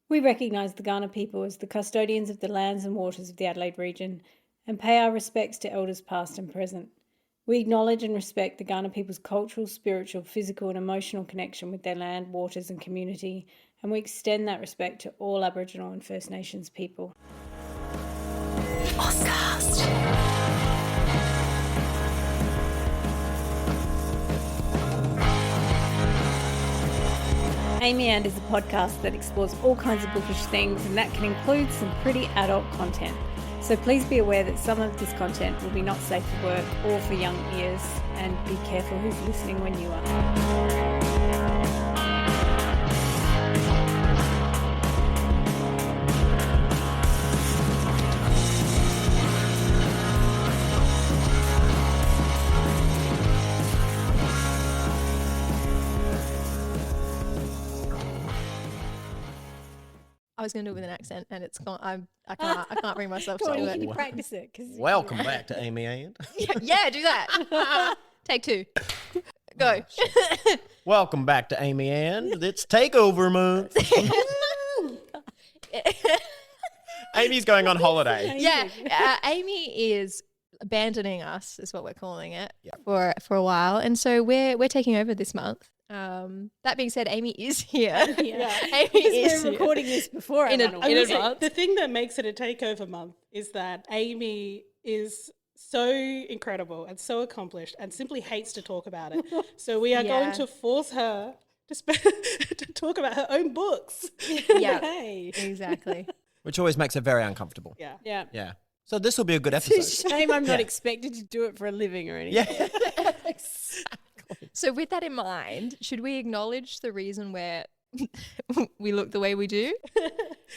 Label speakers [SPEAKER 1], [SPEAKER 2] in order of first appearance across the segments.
[SPEAKER 1] We recognise the Kaurna people as the custodians of the lands and waters of the Adelaide region and pay our respects to elders past and present. We acknowledge and respect the Kaurna people's cultural, spiritual, physical and emotional connection with their land, waters and community, and we extend that respect to all Aboriginal and First Nations people. Amy And is a podcast that explores all kinds of bookish things, and that can include some pretty adult content. So please be aware that some of this content will be not safe for work or for young ears, and be careful who's listening when you are.
[SPEAKER 2] I was going to do it with an accent, and it's gone. I can't bring myself to do
[SPEAKER 1] Can
[SPEAKER 2] it.
[SPEAKER 1] you practice it?
[SPEAKER 3] Welcome back to Amy And.
[SPEAKER 2] Yeah, do that. Take two. Go.
[SPEAKER 3] Welcome back to Amy And. It's takeover month. Amy's going on holiday.
[SPEAKER 2] Yeah, Amy is abandoning us, is what we're calling it, for a while, and so we're taking over this month. That being said, Amy is here. Amy is
[SPEAKER 1] we're recording this before
[SPEAKER 2] in advance.
[SPEAKER 4] The thing that makes it a takeover month is that Amy is so incredible and so accomplished and simply hates to talk about it. So we are going to force her to talk about her own books.
[SPEAKER 2] Yeah,
[SPEAKER 1] Hey.
[SPEAKER 2] exactly.
[SPEAKER 3] Which always makes her very uncomfortable.
[SPEAKER 1] Yeah.
[SPEAKER 3] Yeah. So this will be a good
[SPEAKER 1] It's a
[SPEAKER 3] episode.
[SPEAKER 1] shame I'm not expected to do it for a living or anything.
[SPEAKER 3] Yeah.
[SPEAKER 2] So with that in mind, should we acknowledge the reason where we look the way we do?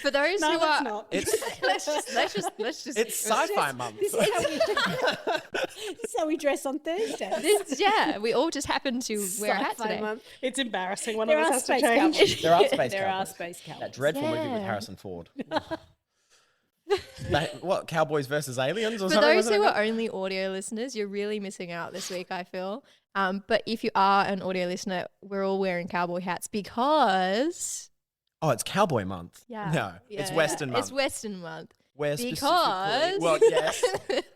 [SPEAKER 2] For those
[SPEAKER 4] No,
[SPEAKER 2] who
[SPEAKER 4] let's
[SPEAKER 2] are,
[SPEAKER 4] not.
[SPEAKER 2] let's just.
[SPEAKER 3] It's sci-fi month.
[SPEAKER 1] This is how we dress on Thursdays.
[SPEAKER 2] We all just happen to wear a hat
[SPEAKER 1] Sci-fi
[SPEAKER 2] today.
[SPEAKER 1] month.
[SPEAKER 4] It's embarrassing. One
[SPEAKER 1] There
[SPEAKER 4] of
[SPEAKER 1] are
[SPEAKER 4] us has to
[SPEAKER 1] space
[SPEAKER 4] change.
[SPEAKER 1] cowboys.
[SPEAKER 3] There are space
[SPEAKER 1] There are
[SPEAKER 3] cowboys.
[SPEAKER 1] space cowboys.
[SPEAKER 3] That dreadful movie with
[SPEAKER 2] Yeah.
[SPEAKER 3] Harrison Ford. What, Cowboys versus Aliens or
[SPEAKER 2] For
[SPEAKER 3] something?
[SPEAKER 2] those
[SPEAKER 3] wasn't
[SPEAKER 2] who
[SPEAKER 3] it?
[SPEAKER 2] are only audio listeners, you're really missing out this week, I feel. But if you are an audio listener, we're all wearing cowboy hats because
[SPEAKER 3] Oh, it's Cowboy month. No, it's Western month.
[SPEAKER 2] It's Western month.
[SPEAKER 3] Where
[SPEAKER 2] Because-
[SPEAKER 3] specifically- Well, yes.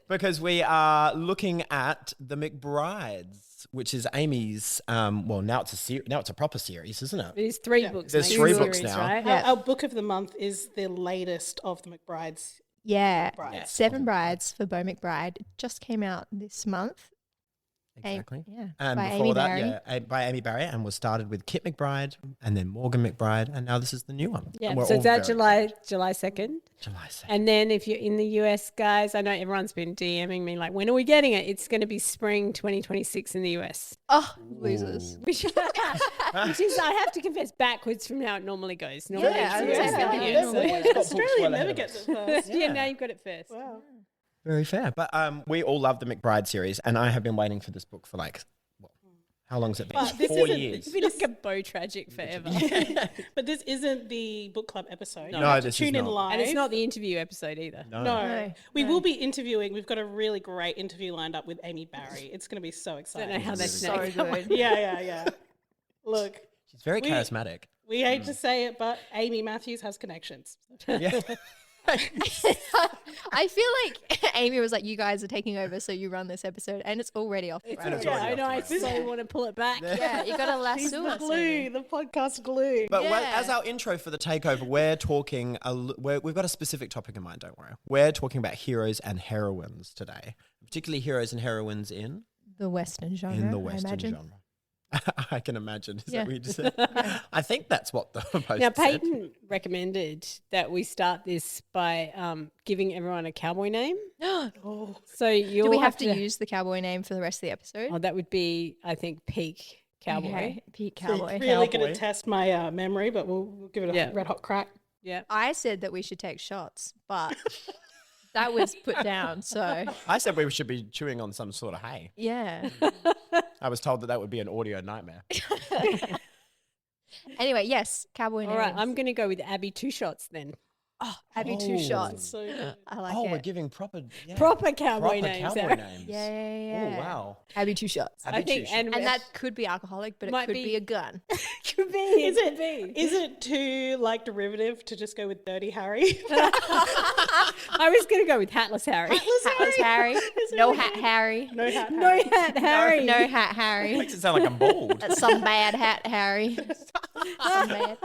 [SPEAKER 3] Because we are looking at The McBrides, which is Amy's, now it's a proper series, isn't it?
[SPEAKER 1] It is three books.
[SPEAKER 3] There's
[SPEAKER 1] mate.
[SPEAKER 3] 3
[SPEAKER 1] Series,
[SPEAKER 3] books now.
[SPEAKER 1] right?
[SPEAKER 2] Yeah.
[SPEAKER 4] Our book of the month is the latest of the McBrides.
[SPEAKER 2] Yeah,
[SPEAKER 4] Brides.
[SPEAKER 2] 7 Brides for Beau McBride. It just came out this month.
[SPEAKER 3] Exactly.
[SPEAKER 2] Yeah,
[SPEAKER 3] And
[SPEAKER 2] by
[SPEAKER 3] before
[SPEAKER 2] Amy
[SPEAKER 3] that, by Amy Barry, and was started with Kit McBride and then Morgan McBride, and now this is the new one.
[SPEAKER 1] Yeah,
[SPEAKER 3] And we're
[SPEAKER 1] so
[SPEAKER 3] all
[SPEAKER 1] it's out
[SPEAKER 3] very
[SPEAKER 1] July 2nd.
[SPEAKER 3] July 2nd.
[SPEAKER 1] And then if you're in the US, guys, I know everyone's been DMing me like, when are we getting it? It's going to be spring 2026 in the US.
[SPEAKER 2] Oh, losers.
[SPEAKER 1] Which is, I have to confess, backwards from how it normally goes. Normally
[SPEAKER 2] Yeah,
[SPEAKER 1] it's
[SPEAKER 2] I
[SPEAKER 1] US
[SPEAKER 2] was
[SPEAKER 1] in
[SPEAKER 2] gonna
[SPEAKER 1] the
[SPEAKER 2] say,
[SPEAKER 1] US.
[SPEAKER 3] yeah,
[SPEAKER 1] So,
[SPEAKER 3] well,
[SPEAKER 1] yeah.
[SPEAKER 3] it's got books
[SPEAKER 4] Australia
[SPEAKER 3] well
[SPEAKER 4] never
[SPEAKER 3] ahead of
[SPEAKER 4] gets
[SPEAKER 3] us.
[SPEAKER 4] it first.
[SPEAKER 1] Yeah, now you've got it first.
[SPEAKER 4] Wow.
[SPEAKER 3] Very fair. But we all love the McBride series, and I have been waiting for this book for how long has it been?
[SPEAKER 4] But this
[SPEAKER 3] 4
[SPEAKER 4] isn't-
[SPEAKER 3] years.
[SPEAKER 1] It's been like a Beau tragic forever.
[SPEAKER 4] But this isn't the book club episode.
[SPEAKER 3] No,
[SPEAKER 4] You have to
[SPEAKER 3] this is
[SPEAKER 4] tune in
[SPEAKER 3] not.
[SPEAKER 4] live.
[SPEAKER 1] And it's not the interview episode either.
[SPEAKER 3] No.
[SPEAKER 4] No. We will be interviewing. We've got a really great interview lined up with Amy Barry. It's going to be so
[SPEAKER 1] I don't
[SPEAKER 4] exciting.
[SPEAKER 1] know how that's
[SPEAKER 2] So
[SPEAKER 1] going.
[SPEAKER 2] good.
[SPEAKER 4] Yeah. Look,
[SPEAKER 3] She's very
[SPEAKER 4] We-
[SPEAKER 3] charismatic.
[SPEAKER 4] we hate to say it, but Amy Matthews has connections.
[SPEAKER 3] Yeah.
[SPEAKER 2] I feel like Amy was like, you guys are taking over, so you run this episode, and it's already off the
[SPEAKER 3] And it's
[SPEAKER 2] rails.
[SPEAKER 3] already
[SPEAKER 1] I know,
[SPEAKER 3] off
[SPEAKER 1] I
[SPEAKER 3] the rails.
[SPEAKER 1] so want to pull it back.
[SPEAKER 2] Yeah, you got to
[SPEAKER 4] She's
[SPEAKER 2] lasso
[SPEAKER 4] the
[SPEAKER 2] us.
[SPEAKER 4] glue,
[SPEAKER 2] Amy.
[SPEAKER 4] the podcast glue.
[SPEAKER 3] But
[SPEAKER 2] Yeah.
[SPEAKER 3] as our intro for the takeover, we're talking. We've got a specific topic in mind. Don't worry. We're talking about heroes and heroines today, particularly heroes and heroines in
[SPEAKER 2] The Western genre,
[SPEAKER 3] the
[SPEAKER 2] I
[SPEAKER 3] Western
[SPEAKER 2] imagine.
[SPEAKER 3] genre. I can imagine. Is
[SPEAKER 2] Yeah.
[SPEAKER 3] that what you just said? I think that's what the post
[SPEAKER 1] Now,
[SPEAKER 3] said.
[SPEAKER 1] Peyton recommended that we start this by giving everyone a cowboy name.
[SPEAKER 4] Oh,
[SPEAKER 1] So you'll
[SPEAKER 2] Do we have to use the cowboy name for the rest of the episode?
[SPEAKER 1] Oh, that would be, I think, peak cowboy.
[SPEAKER 2] Okay, Pete Cowboy.
[SPEAKER 4] really going
[SPEAKER 3] Cowboy.
[SPEAKER 4] to test my memory, but we'll give it a
[SPEAKER 1] Yeah.
[SPEAKER 4] red hot crack.
[SPEAKER 1] Yeah.
[SPEAKER 2] I said that we should take shots, but that was put down. So
[SPEAKER 3] I said we should be chewing on some sort of hay.
[SPEAKER 2] yeah.
[SPEAKER 3] I was told that would be an audio nightmare.
[SPEAKER 2] Anyway, yes, cowboy names.
[SPEAKER 1] All right, I'm going to go with Abby Two Shots then.
[SPEAKER 2] Oh, Abby, 2 shots.
[SPEAKER 4] So good.
[SPEAKER 2] I like
[SPEAKER 3] Oh,
[SPEAKER 2] it.
[SPEAKER 3] we're giving proper
[SPEAKER 1] Proper cowboy
[SPEAKER 3] proper
[SPEAKER 1] names.
[SPEAKER 3] cowboy
[SPEAKER 1] Sarah.
[SPEAKER 3] names.
[SPEAKER 2] Yeah.
[SPEAKER 3] Oh, wow.
[SPEAKER 2] Abby, 2 shots.
[SPEAKER 3] Abby,
[SPEAKER 1] I think,
[SPEAKER 3] 2 shots.
[SPEAKER 2] And that could be alcoholic, but it
[SPEAKER 1] Might
[SPEAKER 2] could
[SPEAKER 1] be-
[SPEAKER 2] be a gun.
[SPEAKER 1] could be.
[SPEAKER 4] Is
[SPEAKER 1] Could be.
[SPEAKER 4] it too like derivative to just go with Dirty Harry?
[SPEAKER 1] I was going to go with Hatless Harry.
[SPEAKER 2] Hatless Harry. No hat Harry.
[SPEAKER 4] No hat.
[SPEAKER 1] No
[SPEAKER 4] Harry.
[SPEAKER 1] hat Harry.
[SPEAKER 2] No hat Harry.
[SPEAKER 3] Makes it sound like I'm bald.
[SPEAKER 2] That's some bad hat Harry. Some bad.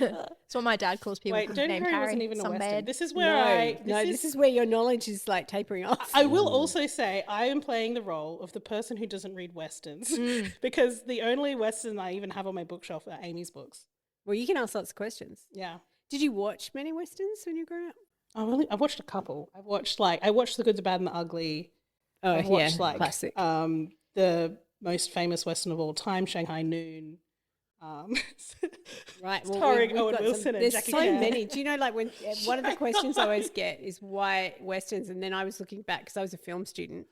[SPEAKER 2] That's what my dad calls people
[SPEAKER 4] Wait, Dirty
[SPEAKER 2] named
[SPEAKER 4] Harry
[SPEAKER 2] Harry.
[SPEAKER 4] wasn't even a
[SPEAKER 2] Some
[SPEAKER 4] Western.
[SPEAKER 2] bad.
[SPEAKER 4] This is where
[SPEAKER 1] This is where your knowledge is like tapering off.
[SPEAKER 4] I will also say I am playing the role of the person who doesn't read Westerns because the only Western I even have on my bookshelf are Amy's books.
[SPEAKER 1] Well, you can ask lots of questions.
[SPEAKER 4] Yeah.
[SPEAKER 1] Did you watch many westerns when you were growing up?
[SPEAKER 4] I watched a couple. I watched The Good, the Bad, and the Ugly.
[SPEAKER 1] Oh,
[SPEAKER 4] I've watched
[SPEAKER 1] classic.
[SPEAKER 4] The most famous Western of all time, Shanghai Noon.
[SPEAKER 1] Right,
[SPEAKER 4] starring
[SPEAKER 1] we've
[SPEAKER 4] Owen
[SPEAKER 1] got
[SPEAKER 4] Wilson and
[SPEAKER 1] there's
[SPEAKER 4] Jackie
[SPEAKER 1] so
[SPEAKER 4] Chan.
[SPEAKER 1] many. Do you know, like, when one of the questions I always get is why westerns, and then I was looking back because I was a film student,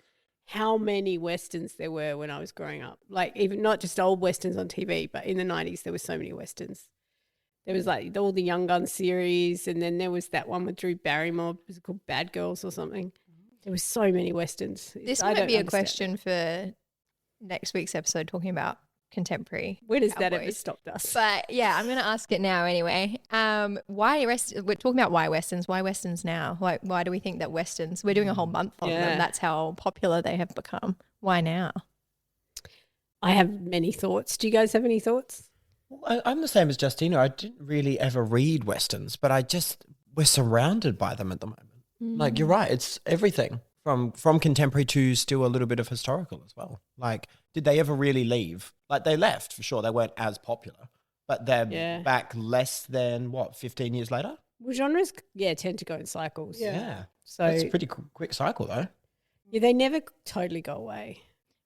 [SPEAKER 1] how many westerns there were when I was growing up. Like, even not just old westerns on TV, but in the 90s there were so many westerns. There was like all the Young Gun series, and then there was that one with Drew Barrymore. Was it called Bad Girls or something? There was so many westerns.
[SPEAKER 2] This
[SPEAKER 1] I
[SPEAKER 2] might
[SPEAKER 1] don't
[SPEAKER 2] be a
[SPEAKER 1] understand
[SPEAKER 2] question for next week's episode talking about contemporary.
[SPEAKER 1] When has that ever
[SPEAKER 2] cowboys.
[SPEAKER 1] stopped us?
[SPEAKER 2] But yeah, I'm going to ask it now anyway. We're talking about why westerns. Why westerns now? Why do we think that westerns? We're doing a whole month on
[SPEAKER 1] Yeah.
[SPEAKER 2] them. That's how popular they have become. Why now?
[SPEAKER 1] I have many thoughts. Do you guys have any thoughts?
[SPEAKER 3] I'm the same as Justina. I didn't really ever read Westerns, but we're surrounded by them at the moment. Like, you're right. It's everything from contemporary to still a little bit of historical as well. Like, did they ever really leave? Like, they left for sure. They weren't as popular, but they're back less than 15 years later?
[SPEAKER 1] Well, genres, tend to go in cycles.
[SPEAKER 3] Yeah.
[SPEAKER 1] So
[SPEAKER 3] That's a pretty quick cycle though.
[SPEAKER 1] they never totally go away.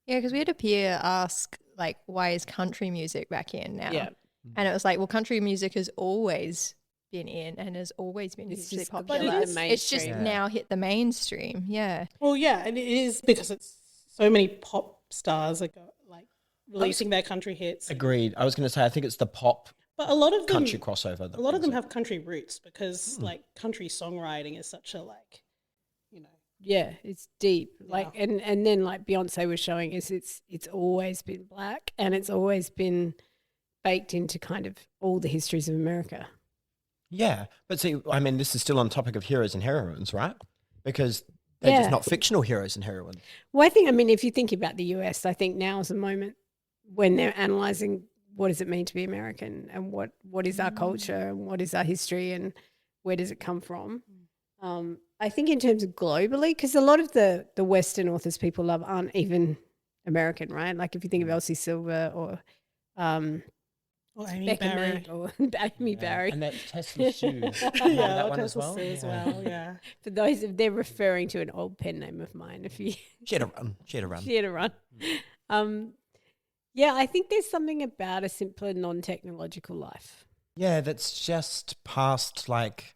[SPEAKER 2] Yeah, because we had a peer ask, like, why is country music back in now?
[SPEAKER 1] Yeah.
[SPEAKER 2] And it was like, well, country music has always been in and has always been
[SPEAKER 1] It's
[SPEAKER 2] hugely
[SPEAKER 1] just got
[SPEAKER 2] popular.
[SPEAKER 1] to the
[SPEAKER 2] It's just
[SPEAKER 1] mainstream.
[SPEAKER 2] now hit the mainstream. Yeah.
[SPEAKER 4] Well, yeah, and it is because it's so many pop stars are like releasing their country hits.
[SPEAKER 3] Agreed. I was going to say, I think it's the pop
[SPEAKER 4] But a lot of them,
[SPEAKER 3] country crossover.
[SPEAKER 4] a lot of them have country roots because like country songwriting is such a
[SPEAKER 1] Yeah, it's deep. Like, and then like Beyonce was showing us, it's always been black and it's always been baked into kind of all the histories of America.
[SPEAKER 3] Yeah. But see, I mean, this is still on topic of heroes and heroines, right? Because they're just not fictional heroes and heroines.
[SPEAKER 1] Well, if you think about the US, I think now is a moment when they're analysing what does it mean to be American and what is our culture and what is our history and where does it come from. I think in terms of globally, because a lot of the Western authors people love aren't even American, right? Like if you think of Elsie Silver or
[SPEAKER 4] Amy
[SPEAKER 1] Becca
[SPEAKER 4] Barry.
[SPEAKER 1] Mead or Amy Barry.
[SPEAKER 3] And that Tesla Sue.
[SPEAKER 4] Yeah,
[SPEAKER 3] that one
[SPEAKER 4] Tesla Sue as well. Yeah.
[SPEAKER 1] For those, if they're referring to an old pen name of mine, if you
[SPEAKER 3] She had a run. She had a run.
[SPEAKER 1] Yeah, I think there's something about a simpler, non-technological life.
[SPEAKER 3] Yeah, that's just past like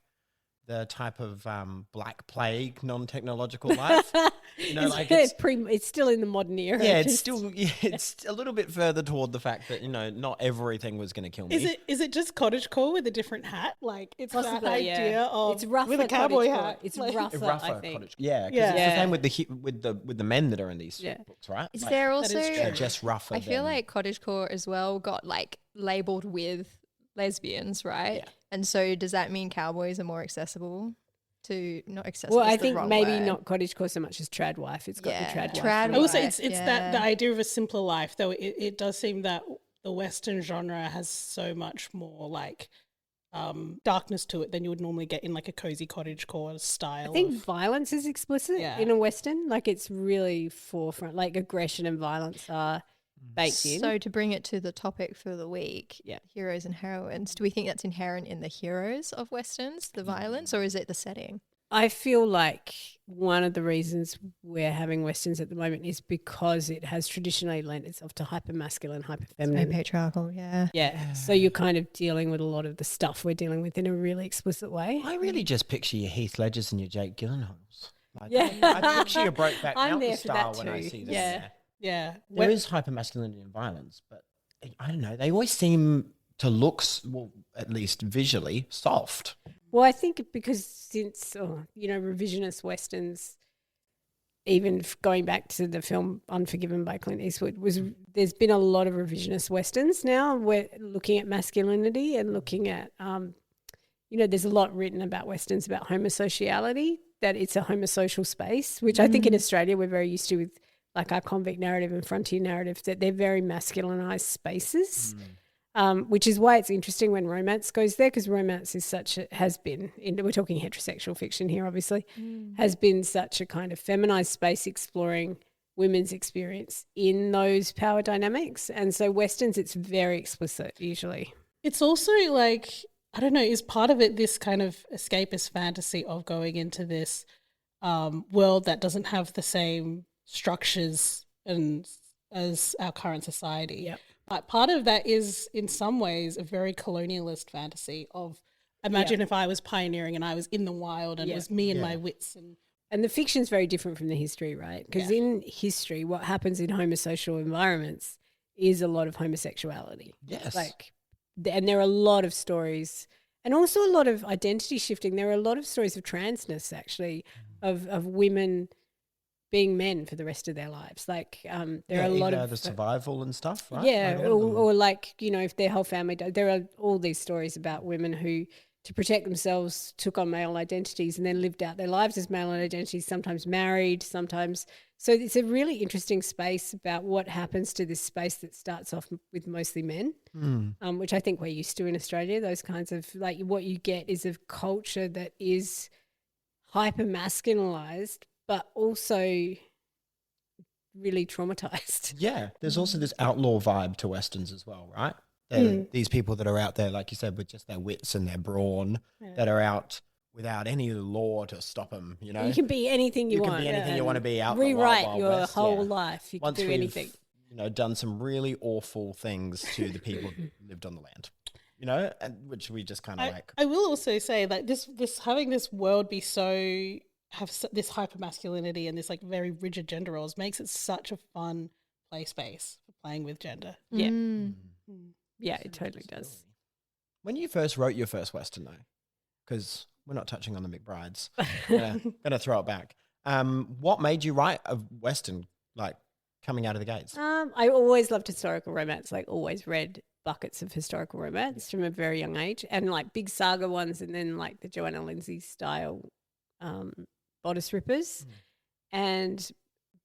[SPEAKER 3] the type of Black Plague non-technological life. You know,
[SPEAKER 1] it's still in the modern era.
[SPEAKER 3] Yeah, it's a little bit further toward the fact that, not everything was going to kill me.
[SPEAKER 4] Is it just cottagecore with a different hat? Like it's
[SPEAKER 1] Possibly,
[SPEAKER 4] that idea of
[SPEAKER 1] it's rougher
[SPEAKER 4] with a cowboy
[SPEAKER 1] cottagecore.
[SPEAKER 4] hat.
[SPEAKER 1] It's
[SPEAKER 4] like,
[SPEAKER 1] rougher,
[SPEAKER 3] rougher
[SPEAKER 1] I think.
[SPEAKER 3] cottage. Yeah, because
[SPEAKER 4] Yeah.
[SPEAKER 3] it's the same with the men that are in these books, right?
[SPEAKER 2] Is
[SPEAKER 3] Like,
[SPEAKER 2] there also
[SPEAKER 3] they're just rougher.
[SPEAKER 2] I feel like cottagecore as well got like labeled with lesbians, right?
[SPEAKER 3] Yeah.
[SPEAKER 2] And so does that mean cowboys are more accessible to not accessible?
[SPEAKER 1] Well, I
[SPEAKER 2] is the
[SPEAKER 1] think
[SPEAKER 2] wrong
[SPEAKER 1] maybe
[SPEAKER 2] word.
[SPEAKER 1] not cottagecore so much as trad wife. It's got the trad wife.
[SPEAKER 2] Trad
[SPEAKER 4] I will say
[SPEAKER 2] wife,
[SPEAKER 4] it's that the idea of a simpler life, though. It does seem that the Western genre has so much more like darkness to it than you would normally get in like a cozy cottagecore style.
[SPEAKER 1] I think violence is explicit in a Western. Like it's really forefront. Like aggression and violence are baked in.
[SPEAKER 2] So to bring it to the topic for the week,
[SPEAKER 1] Yeah.
[SPEAKER 2] heroes and heroines, do we think that's inherent in the heroes of Westerns, the violence, or is it the setting?
[SPEAKER 1] I feel like one of the reasons we're having Westerns at the moment is because it has traditionally lent itself to hyper-masculine, hyper-feminine.
[SPEAKER 2] patriarchal, yeah.
[SPEAKER 1] Yeah. So you're kind of dealing with a lot of the stuff we're dealing with in a really explicit way.
[SPEAKER 3] I really just picture your Heath Ledgers and your Jake Gyllenhaals. Like,
[SPEAKER 1] Yeah.
[SPEAKER 3] I picture your Brokeback
[SPEAKER 1] I'm
[SPEAKER 3] Mountain
[SPEAKER 1] there for
[SPEAKER 3] style
[SPEAKER 1] that
[SPEAKER 3] when I
[SPEAKER 1] too.
[SPEAKER 3] see them.
[SPEAKER 1] Yeah.
[SPEAKER 4] yeah,
[SPEAKER 3] There is hyper-masculinity and violence, but I don't know. They always seem to look, well, at least visually, soft.
[SPEAKER 1] Well, I think because since, revisionist Westerns, even going back to the film Unforgiven by Clint Eastwood, there's been a lot of revisionist Westerns now. We're looking at masculinity and looking at, there's a lot written about Westerns about homosociality, that it's a homosocial space, which I think in Australia we're very used to with like our convict narrative and frontier narrative, that they're very masculinized spaces. Which is why it's interesting when romance goes there, because romance is we're talking heterosexual fiction here, obviously, has been such a kind of feminized space exploring women's experience in those power dynamics. And so Westerns, it's very explicit usually.
[SPEAKER 4] It's also like, I don't know, is part of it this kind of escapist fantasy of going into this world that doesn't have the same structures as our current society.
[SPEAKER 1] Yep.
[SPEAKER 4] But part of that is, in some ways, a very colonialist fantasy of, imagine if I was pioneering and I was in the wild and it was me and my wits.
[SPEAKER 1] And the fiction's very different from the history, right? Because in history, what happens in homosocial environments is a lot of homosexuality.
[SPEAKER 3] Yes.
[SPEAKER 1] And there are a lot of stories, and also a lot of identity shifting. There are a lot of stories of transness, actually, of women being men for the rest of their lives. There are a lot of
[SPEAKER 3] the survival and stuff, right?
[SPEAKER 1] Yeah, or if their whole family died. There are all these stories about women who, to protect themselves, took on male identities and then lived out their lives as male identities, sometimes married, sometimes. So it's a really interesting space about what happens to this space that starts off with mostly men, which I think we're used to in Australia. Those kinds of, what you get is a culture that is hyper masculinized, but also really traumatized.
[SPEAKER 3] Yeah, there's also this outlaw vibe to Westerns as well, right? These people that are out there, like you said, with just their wits and their brawn, that are out without any law to stop them, you know?
[SPEAKER 1] You can be anything you want.
[SPEAKER 3] You can be anything you want to be out in the
[SPEAKER 1] Rewrite
[SPEAKER 3] wild
[SPEAKER 1] your
[SPEAKER 3] West,
[SPEAKER 1] whole life. You
[SPEAKER 3] Once
[SPEAKER 1] can do anything.
[SPEAKER 3] Done some really awful things to the people who lived on the land, and which we just kind of like.
[SPEAKER 4] I will also say that this having this world be this hyper masculinity and this like very rigid gender roles makes it such a fun play space for playing with gender.
[SPEAKER 1] Yeah. Yeah, it totally does.
[SPEAKER 3] When you first wrote your first Western, though, because we're not touching on the McBrides, gonna throw it back. What made you write a Western, coming out of the gates?
[SPEAKER 1] I always loved historical romance, always read buckets of historical romance from a very young age, and big saga ones, and then the Joanna Lindsay style bodice rippers. And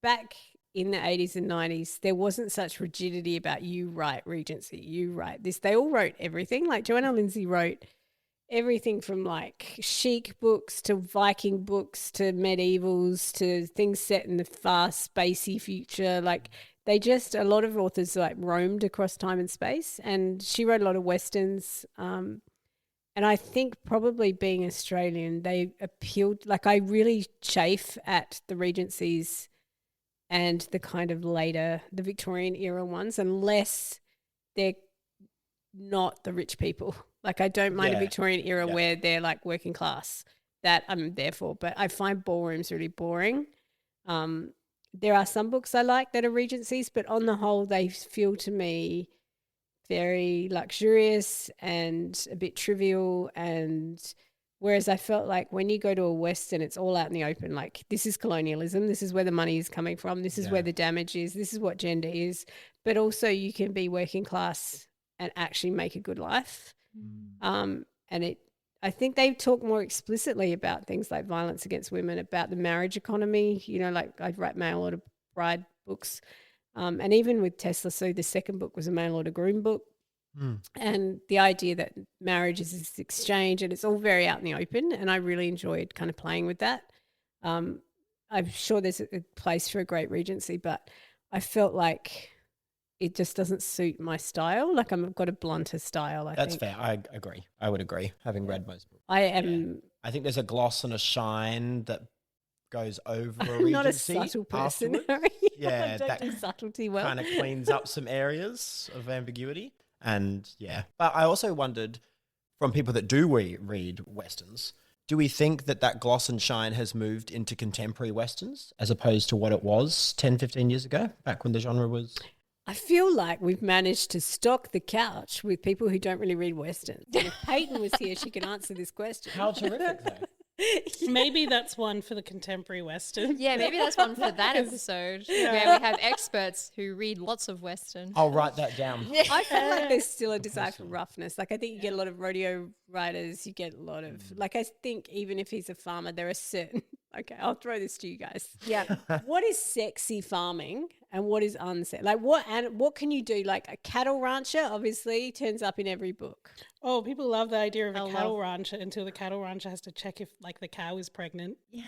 [SPEAKER 1] back in the 80s and 90s, there wasn't such rigidity about you write Regency, you write this. They all wrote everything. Joanna Lindsay wrote everything from chic books to Viking books to medievals to things set in the fast, spacey future. A lot of authors roamed across time and space, and she wrote a lot of Westerns. And I think probably being Australian, they appealed, I really chafe at the Regencies and the kind of later, the Victorian era ones, unless they're not the rich people. I don't mind a Victorian era where they're working class. That I'm there for. But I find ballrooms really boring. There are some books I like that are Regencies, but on the whole, they feel to me very luxurious and a bit trivial. And whereas I felt when you go to a Western, it's all out in the open. This is colonialism. This is where the money is coming from. This is where the damage is. This is what gender is. But also you can be working class and actually make a good life. I think they talk more explicitly about things like violence against women, about the marriage economy. I write mail order bride books. And even with Tesla, so the second book was a mail order groom book. And the idea that marriage is this exchange, and it's all very out in the open. And I really enjoyed kind of playing with that. I'm sure there's a place for a great Regency, but I felt it just doesn't suit my style. I've got a blunter style, I think.
[SPEAKER 3] That's fair. I agree. I would agree, having read most books.
[SPEAKER 1] I am.
[SPEAKER 3] Yeah. I think there's a gloss and a shine that goes over a Regency.
[SPEAKER 1] Not a subtle person.
[SPEAKER 3] Yeah,
[SPEAKER 1] I don't do subtlety well.
[SPEAKER 3] Kind of cleans up some areas of ambiguity. And but I also wondered, from people that do read Westerns, do we think that gloss and shine has moved into contemporary Westerns as opposed to what it was 10, 15 years ago, back when the genre was
[SPEAKER 1] I feel like we've managed to stock the couch with people who don't really read Westerns. And if Peyton was here, she could answer this question.
[SPEAKER 3] How terrific, though.
[SPEAKER 4] Maybe that's one for the contemporary Western.
[SPEAKER 2] Yeah, maybe that's one for that episode where we have experts who read lots of Western.
[SPEAKER 3] I'll write that down.
[SPEAKER 1] I feel like there's still a desire for roughness. Like I think you get a lot of rodeo riders. You get a lot of like I think even if he's a farmer, there are certain. Okay, I'll throw this to you guys.
[SPEAKER 2] Yeah.
[SPEAKER 1] What is sexy farming and what is unsexy? Like what can you do? Like a cattle rancher obviously turns up in every book.
[SPEAKER 4] Oh, people love the idea of a cattle rancher until the cattle rancher has to check if like the cow is pregnant.
[SPEAKER 2] Yeah.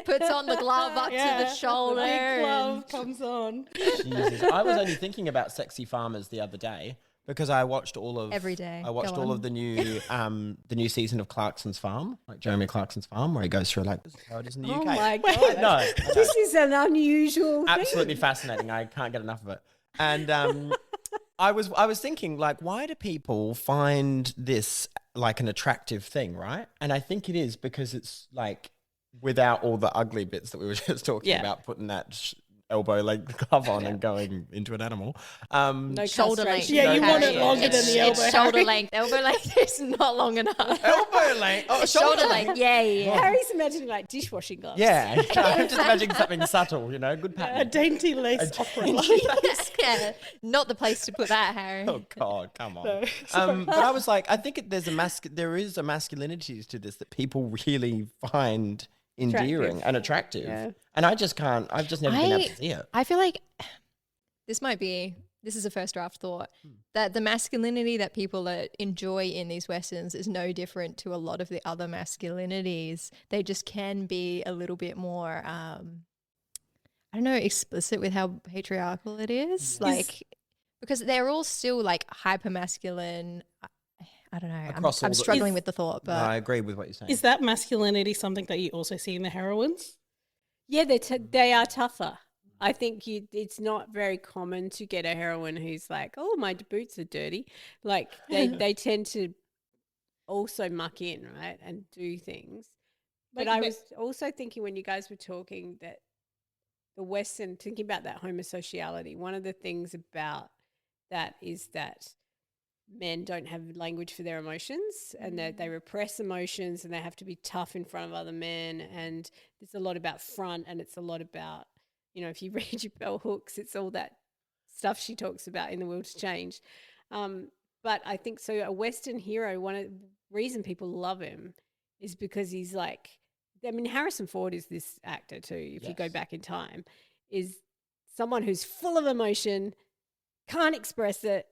[SPEAKER 2] Puts on the glove up to the shoulder.
[SPEAKER 4] The big glove comes on.
[SPEAKER 3] Jesus. I was only thinking about sexy farmers the other day because I watched all of
[SPEAKER 2] every day.
[SPEAKER 3] I watched all of the new season of Clarkson's Farm, like Jeremy Clarkson's Farm, where he goes through like this is how it is in the UK.
[SPEAKER 1] Oh my god!
[SPEAKER 3] No,
[SPEAKER 1] this is an unusual thing.
[SPEAKER 3] Absolutely fascinating. I can't get enough of it. And I was thinking, like, why do people find this like an attractive thing, right? And I think it is because it's like without all the ugly bits that we were just talking about, putting that elbow length glove on and going into an animal.
[SPEAKER 1] No
[SPEAKER 2] shoulder length.
[SPEAKER 4] Yeah, you want it longer than the elbow.
[SPEAKER 2] It's shoulder length. Elbow length is not long enough.
[SPEAKER 3] Elbow length? Oh,
[SPEAKER 2] shoulder length. Yeah.
[SPEAKER 1] Harry's imagining like dishwashing gloves.
[SPEAKER 3] Yeah. I'm just imagining something subtle, good pattern.
[SPEAKER 4] A dainty lace opera.
[SPEAKER 2] Yeah. Not the place to put that, Harry.
[SPEAKER 3] Oh God, come on.
[SPEAKER 4] No,
[SPEAKER 3] but I was like, I think there is a masculinity to this that people really find endearing and attractive. Yeah. And I've just never been able to see it.
[SPEAKER 2] I feel like this is a first draft thought, that the masculinity that people enjoy in these Westerns is no different to a lot of the other masculinities. They just can be a little bit more, explicit with how patriarchal it is. Because they're all still like hyper masculine. I don't know. I'm struggling with the thought, but
[SPEAKER 3] I agree with what you're saying.
[SPEAKER 4] Is that masculinity something that you also see in the heroines?
[SPEAKER 1] Yeah, they are tougher. I think it's not very common to get a heroine who's like, oh, my boots are dirty. Like they tend to also muck in, right, and do things. But I was also thinking when you guys were talking that the Western, thinking about that homosociality, one of the things about that is that men don't have language for their emotions and that they repress emotions and they have to be tough in front of other men. And it's a lot about front and it's a lot about, if you read your bell hooks, it's all that stuff she talks about in The Will to Change. But I think so a Western hero, one of the reason people love him is because he's like, Harrison Ford is this actor too, if you go back in time, is someone who's full of emotion, can't express it,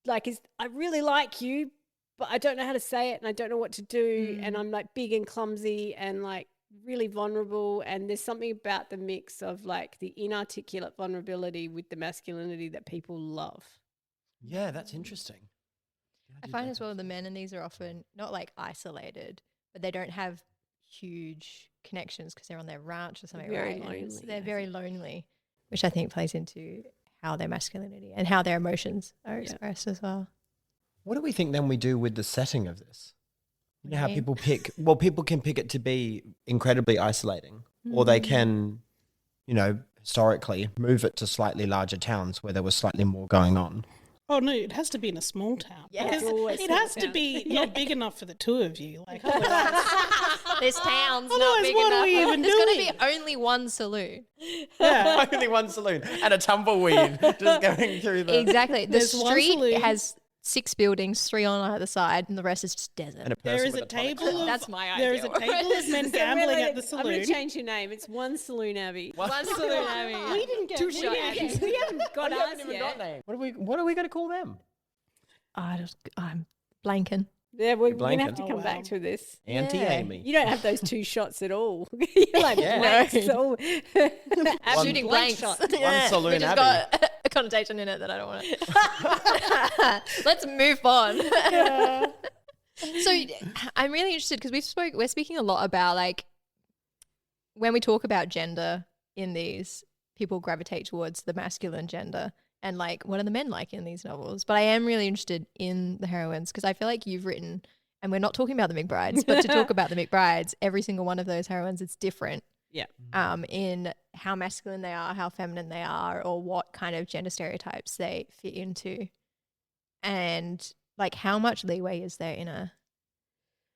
[SPEAKER 1] I really like you, but I don't know how to say it and I don't know what to do. And I'm like big and clumsy and like really vulnerable. And there's something about the mix of like the inarticulate vulnerability with the masculinity that people love.
[SPEAKER 3] Yeah, that's interesting.
[SPEAKER 2] I find as well the men in these are often not like isolated, but they don't have huge connections because they're on their ranch or something,
[SPEAKER 1] very
[SPEAKER 2] right?
[SPEAKER 1] lonely,
[SPEAKER 2] They're very lonely, which I think plays into how their masculinity and how their emotions are expressed as well.
[SPEAKER 3] What do we think then we do with the setting of this? You know how people can pick it to be incredibly isolating, or they can, historically move it to slightly larger towns where there was slightly more going on.
[SPEAKER 4] Oh no, it has to be in a small town.
[SPEAKER 2] Yeah,
[SPEAKER 4] it has to be not big enough for the two of you. Like
[SPEAKER 2] this town's not
[SPEAKER 4] otherwise
[SPEAKER 2] big
[SPEAKER 4] what
[SPEAKER 2] enough.
[SPEAKER 4] are we even
[SPEAKER 2] There's going to
[SPEAKER 4] doing?
[SPEAKER 2] be only one saloon.
[SPEAKER 3] Yeah, only one saloon and a tumbleweed just going through the.
[SPEAKER 2] Exactly. The
[SPEAKER 4] There's one
[SPEAKER 2] street
[SPEAKER 4] saloon.
[SPEAKER 2] has 6 buildings, 3 on either side, and the rest is just desert.
[SPEAKER 3] And a person
[SPEAKER 4] there is
[SPEAKER 3] with
[SPEAKER 4] a
[SPEAKER 3] tonic
[SPEAKER 4] table.
[SPEAKER 3] glass.
[SPEAKER 2] That's my
[SPEAKER 4] There is
[SPEAKER 2] idea.
[SPEAKER 4] a table of men gambling at the
[SPEAKER 1] I'm going to
[SPEAKER 4] saloon.
[SPEAKER 1] change your name. It's One Saloon Abbey.
[SPEAKER 2] One saloon, I mean.
[SPEAKER 4] We didn't get
[SPEAKER 2] Two shot
[SPEAKER 1] Yeah, we haven't got
[SPEAKER 3] We
[SPEAKER 1] ours
[SPEAKER 3] haven't even
[SPEAKER 1] yet.
[SPEAKER 3] got names. What are we going to call them?
[SPEAKER 2] I'm blanking.
[SPEAKER 1] Yeah, we're going to have
[SPEAKER 3] Blanket.
[SPEAKER 1] to
[SPEAKER 4] Oh,
[SPEAKER 1] come
[SPEAKER 4] wow.
[SPEAKER 1] back to this.
[SPEAKER 3] Auntie
[SPEAKER 2] Yeah.
[SPEAKER 3] Amy.
[SPEAKER 1] You don't have those 2 shots at all. You're like blanks. All
[SPEAKER 2] Shooting
[SPEAKER 1] blank
[SPEAKER 2] blanks.
[SPEAKER 1] shot.
[SPEAKER 3] One saloon
[SPEAKER 2] Which has
[SPEAKER 3] Abbey.
[SPEAKER 2] got a connotation in it that I don't want to. Let's move on. So I'm really interested because we're speaking a lot about like when we talk about gender in these, people gravitate towards the masculine gender and like what are the men like in these novels. But I am really interested in the heroines because I feel like you've written, and we're not talking about the McBrides, but to talk about the McBrides, every single one of those heroines, it's different.
[SPEAKER 1] Yeah.
[SPEAKER 2] In how masculine they are, how feminine they are, or what kind of gender stereotypes they fit into. And like, how much leeway is there in a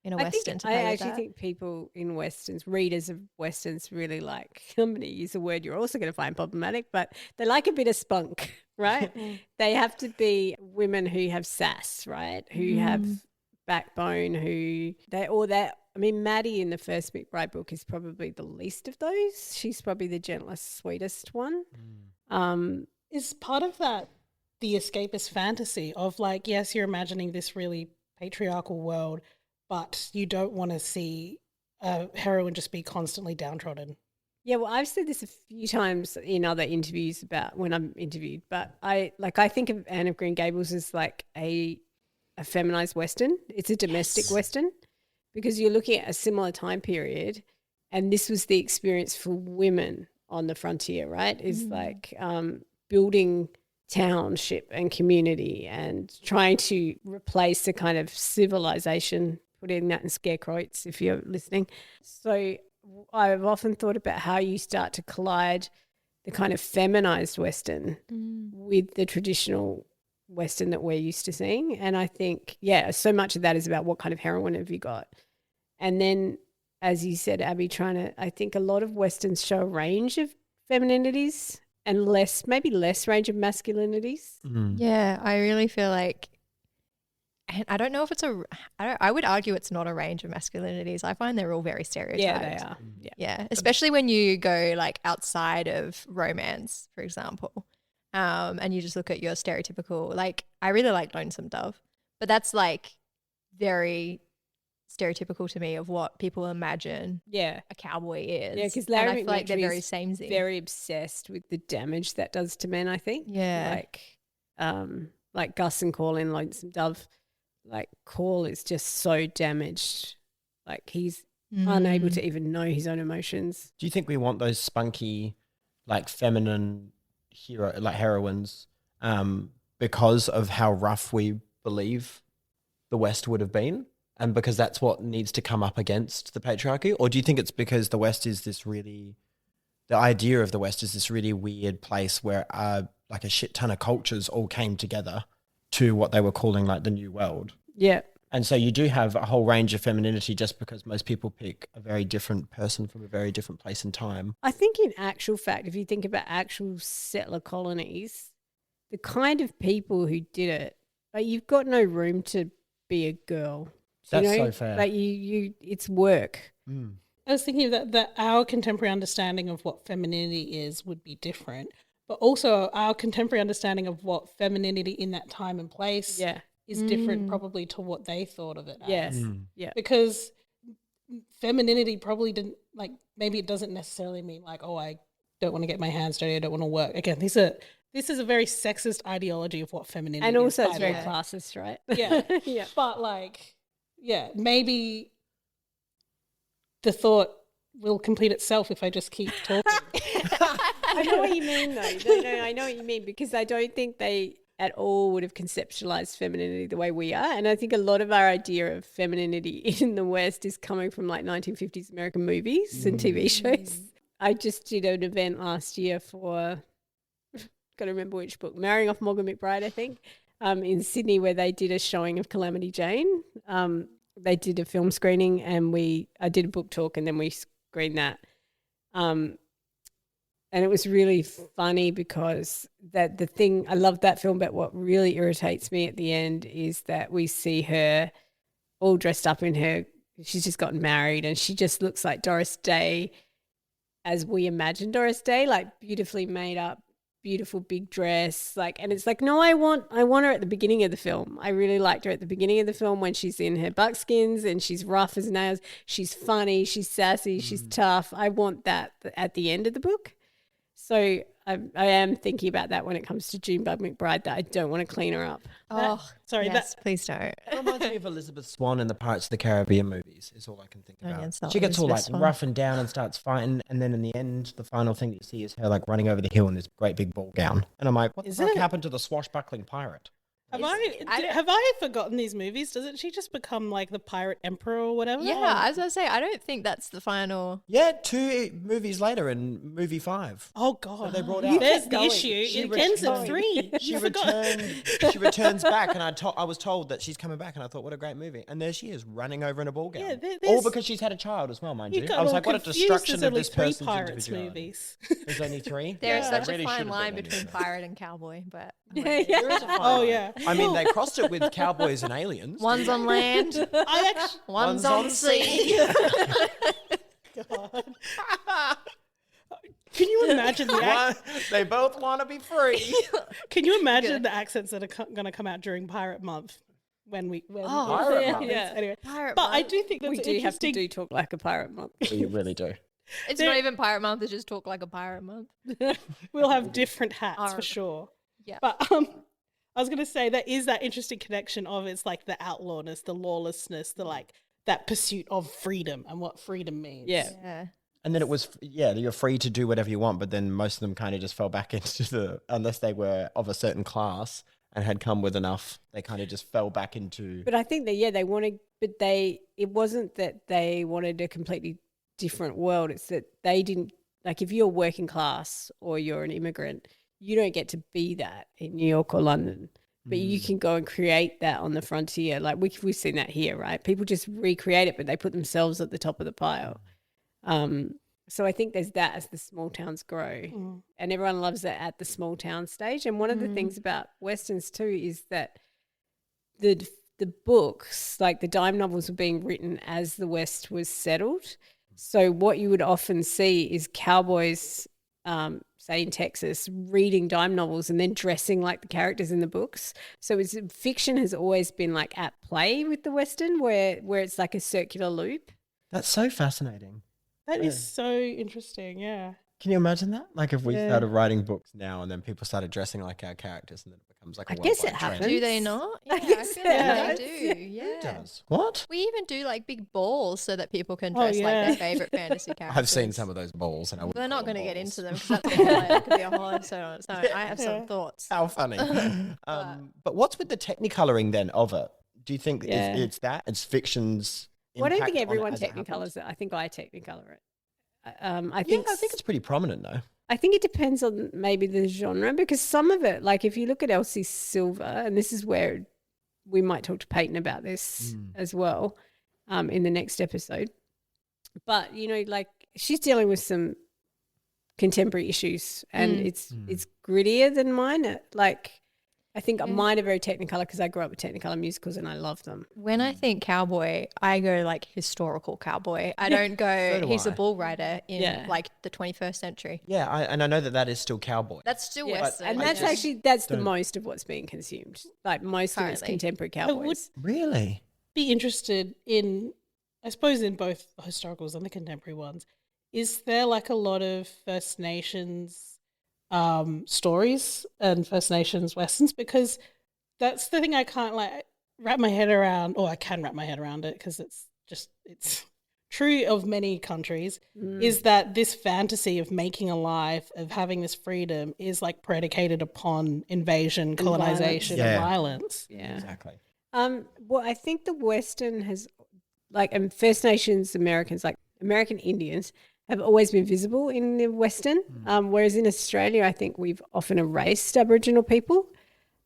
[SPEAKER 2] Western to play with that?
[SPEAKER 1] think people in Westerns, readers of Westerns, really like, I'm going to use a word you're also going to find problematic, but they like a bit of spunk, right? They have to be women who have sass, right? Who have backbone, Maddie in the first McBride book is probably the least of those. She's probably the gentlest, sweetest one.
[SPEAKER 4] Is part of that the escapist fantasy of like, yes, you're imagining this really patriarchal world, but you don't want to see a heroine just be constantly downtrodden?
[SPEAKER 1] Yeah, well, I've said this a few times in other interviews about when I'm interviewed, but I think of Anne of Green Gables as like a feminized Western. It's a domestic Western, because you're looking at a similar time period, and this was the experience for women on the frontier, right? Is like building township and community and trying to replace the kind of civilization, putting that in scare quotes if you're listening. So I've often thought about how you start to collide the kind of feminized Western with the traditional Western that we're used to seeing. And I think, so much of that is about what kind of heroine have you got. And then, as you said, Abby, I think a lot of Westerns show a range of femininities and maybe less range of masculinities.
[SPEAKER 2] Yeah, I really feel like, and I don't know if it's I would argue it's not a range of masculinities. I find they're all very stereotyped.
[SPEAKER 1] Yeah, they are.
[SPEAKER 2] Yeah, especially when you go like outside of romance, for example, and you just look at your stereotypical, like, I really like Lonesome Dove, but that's like very stereotypical to me of what people imagine a cowboy is.
[SPEAKER 1] Yeah, because Larry
[SPEAKER 2] I feel like they're very samey.
[SPEAKER 1] Very obsessed with the damage that does to men, I think.
[SPEAKER 2] Yeah.
[SPEAKER 1] Like Gus and Call in Lonesome Dove, like Call is just so damaged. Like he's unable to even know his own emotions.
[SPEAKER 3] Do you think we want those spunky, like feminine heroines because of how rough we believe the West would have been? And because that's what needs to come up against the patriarchy? Or do you think it's because the West is the idea of the West is this really weird place where like a shit ton of cultures all came together to what they were calling like the New World?
[SPEAKER 1] Yeah.
[SPEAKER 3] And so you do have a whole range of femininity just because most people pick a very different person from a very different place and time.
[SPEAKER 1] I think in actual fact, if you think about actual settler colonies, the kind of people who did it, like, you've got no room to be a girl.
[SPEAKER 3] That's so fair.
[SPEAKER 1] Like it's work.
[SPEAKER 4] I was thinking that our contemporary understanding of what femininity is would be different, but also our contemporary understanding of what femininity in that time and place is different probably to what they thought of it as.
[SPEAKER 1] Yeah.
[SPEAKER 4] Because femininity probably didn't, like, maybe it doesn't necessarily mean like, oh, I don't want to get my hands dirty, I don't want to work. Again, this is a very sexist ideology of what femininity is.
[SPEAKER 1] And also it's very classist, right?
[SPEAKER 4] Yeah. Yeah. But like, maybe the thought will complete itself if I just keep talking.
[SPEAKER 1] I know what you mean, though. No, I know what you mean, because I don't think they at all would have conceptualized femininity the way we are. And I think a lot of our idea of femininity in the West is coming from like 1950s American movies and TV shows. I just did an event last year for, got to remember which book, Marrying Off Morgan McBride, I think, in Sydney, where they did a showing of Calamity Jane. They did a film screening, and I did a book talk, and then we screened that. And it was really funny because I love that film, but what really irritates me at the end is that we see her all dressed up she's just gotten married, and she just looks like Doris Day as we imagine Doris Day, like beautifully made up, beautiful big dress, like, and it's like, no, I want her at the beginning of the film. I really liked her at the beginning of the film when she's in her buckskins and she's rough as nails. She's funny, she's sassy, she's tough. I want that at the end of the book. So I am thinking about that when it comes to Junebug McBride, that I don't want to clean her up.
[SPEAKER 2] Please don't.
[SPEAKER 3] It reminds me of Elizabeth Swann in the Pirates of the Caribbean movies, is all I can think about.
[SPEAKER 2] Yeah,
[SPEAKER 3] she gets all like rough and down and starts fighting, and then in the end, the final thing that you see is her like running over the hill in this great big ball gown. And I'm like, what the fuck happened to the swashbuckling pirate?
[SPEAKER 4] Have I forgotten these movies? Doesn't she just become like the pirate emperor or whatever?
[SPEAKER 2] Yeah, as I say, I don't think that's the final.
[SPEAKER 3] Yeah, 2 movies later in movie 5.
[SPEAKER 4] Oh God,
[SPEAKER 3] they brought out.
[SPEAKER 4] There's the issue. It ends at 3.
[SPEAKER 3] She returns back, and I was told that she's coming back, and I thought, what a great movie. And there she is, running over in a ball gown.
[SPEAKER 4] Yeah,
[SPEAKER 3] all because she's had a child as well, mind you. I was like, what a destruction of this person's individuality.
[SPEAKER 4] Movies.
[SPEAKER 3] There's only 3.
[SPEAKER 2] There is such
[SPEAKER 3] really
[SPEAKER 2] a fine line between pirate and cowboy, but
[SPEAKER 3] There is a fine line.
[SPEAKER 4] Yeah.
[SPEAKER 3] I mean, they crossed it with cowboys and aliens.
[SPEAKER 2] one's on land, one's on sea.
[SPEAKER 4] God. Can you imagine
[SPEAKER 3] They both want to be free.
[SPEAKER 4] Can you imagine the accents that are going to come out during Pirate Month? Pirate Month. Anyway,
[SPEAKER 2] Pirate
[SPEAKER 4] but
[SPEAKER 2] Month.
[SPEAKER 4] I do think that's
[SPEAKER 1] We do have to
[SPEAKER 4] interesting.
[SPEAKER 1] talk like a pirate month.
[SPEAKER 3] You really do.
[SPEAKER 2] It's not even Pirate Month, it's just Talk Like a Pirate Month.
[SPEAKER 4] We'll have different hats for sure.
[SPEAKER 2] Yeah.
[SPEAKER 4] But I was going to say there is that interesting connection of it's like the outlawness, the lawlessness, the like that pursuit of freedom and what freedom means.
[SPEAKER 2] Yeah.
[SPEAKER 3] And then it was, you're free to do whatever you want, but then most of them kind of just fell back into unless they were of a certain class and had come with enough, they kind of just fell back into.
[SPEAKER 1] But I think that, they wanted, it wasn't that they wanted a completely different world. It's that they didn't, like if you're working class or you're an immigrant, you don't get to be that in New York or London. But you can go and create that on the frontier. Like we've seen that here, right? People just recreate it, but they put themselves at the top of the pile. So I think there's that as the small towns grow. And everyone loves it at the small town stage. And one of the things about Westerns too is that the books, like the dime novels, were being written as the West was settled. So what you would often see is cowboys, say in Texas, reading dime novels and then dressing like the characters in the books. So fiction has always been like at play with the Western where it's like a circular loop.
[SPEAKER 3] That's so fascinating.
[SPEAKER 4] That is so interesting, yeah.
[SPEAKER 3] Can you imagine that? Like if we started writing books now and then people started dressing like our characters and then it becomes like a
[SPEAKER 1] guess it
[SPEAKER 3] worldwide trend.
[SPEAKER 1] happens.
[SPEAKER 2] Do they not? Yeah, I
[SPEAKER 1] guess
[SPEAKER 2] feel
[SPEAKER 1] it
[SPEAKER 2] like they do. Yeah.
[SPEAKER 3] It does. What?
[SPEAKER 2] We even do like big balls so that people can dress like their favorite fantasy characters.
[SPEAKER 3] I've seen some of those balls and
[SPEAKER 2] We're not going to get into them because that could be a whole episode on its own. I have some thoughts.
[SPEAKER 3] How funny. But what's with the technicoloring then of it? Do you think it's that? It's fiction's
[SPEAKER 1] Well, I don't think
[SPEAKER 3] impact on it
[SPEAKER 1] everyone
[SPEAKER 3] as it happens?
[SPEAKER 1] technicolors it. I think I technicolor it.
[SPEAKER 3] I think it's pretty prominent though.
[SPEAKER 1] I think it depends on maybe the genre because some of it, like if you look at Elsie Silver, and this is where we might talk to Peyton about this as well in the next episode. But, like she's dealing with some contemporary issues and it's grittier than mine. Like I think mine are very Technicolor because I grew up with Technicolor musicals and I love them.
[SPEAKER 2] When I think cowboy, I go like historical cowboy. I don't go, he's a bull rider in like the 21st century.
[SPEAKER 3] Yeah, I know that is still cowboy.
[SPEAKER 2] That's still Western.
[SPEAKER 1] And that's the most of what's being consumed. Like most of it's contemporary cowboys.
[SPEAKER 3] Really?
[SPEAKER 4] Be interested in, I suppose, in both historicals and the contemporary ones. Is there like a lot of First Nations stories and First Nations Westerns? Because that's the thing I can't wrap my head around, or I can wrap my head around it because it's true of many countries, is that this fantasy of making a life, of having this freedom is like predicated upon invasion, colonization, and violence.
[SPEAKER 1] Yeah.
[SPEAKER 3] Exactly.
[SPEAKER 1] Well, I think the Western has, and First Nations Americans, like American Indians, have always been visible in the Western, whereas in Australia, I think we've often erased Aboriginal people,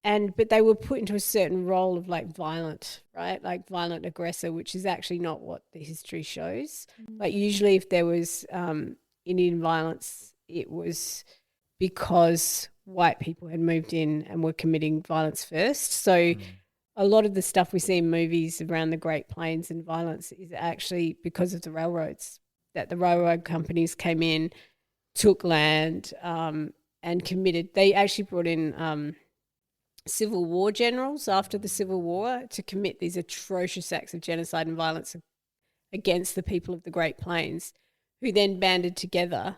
[SPEAKER 1] but they were put into a certain role of like violent, right? Like violent aggressor, which is actually not what the history shows. Like usually if there was Indian violence, it was because white people had moved in and were committing violence first. So a lot of the stuff we see in movies around the Great Plains and violence is actually because of the railroads, that the railroad companies came in, took land and committed. They actually brought in Civil War generals after the Civil War to commit these atrocious acts of genocide and violence against the people of the Great Plains, who then banded together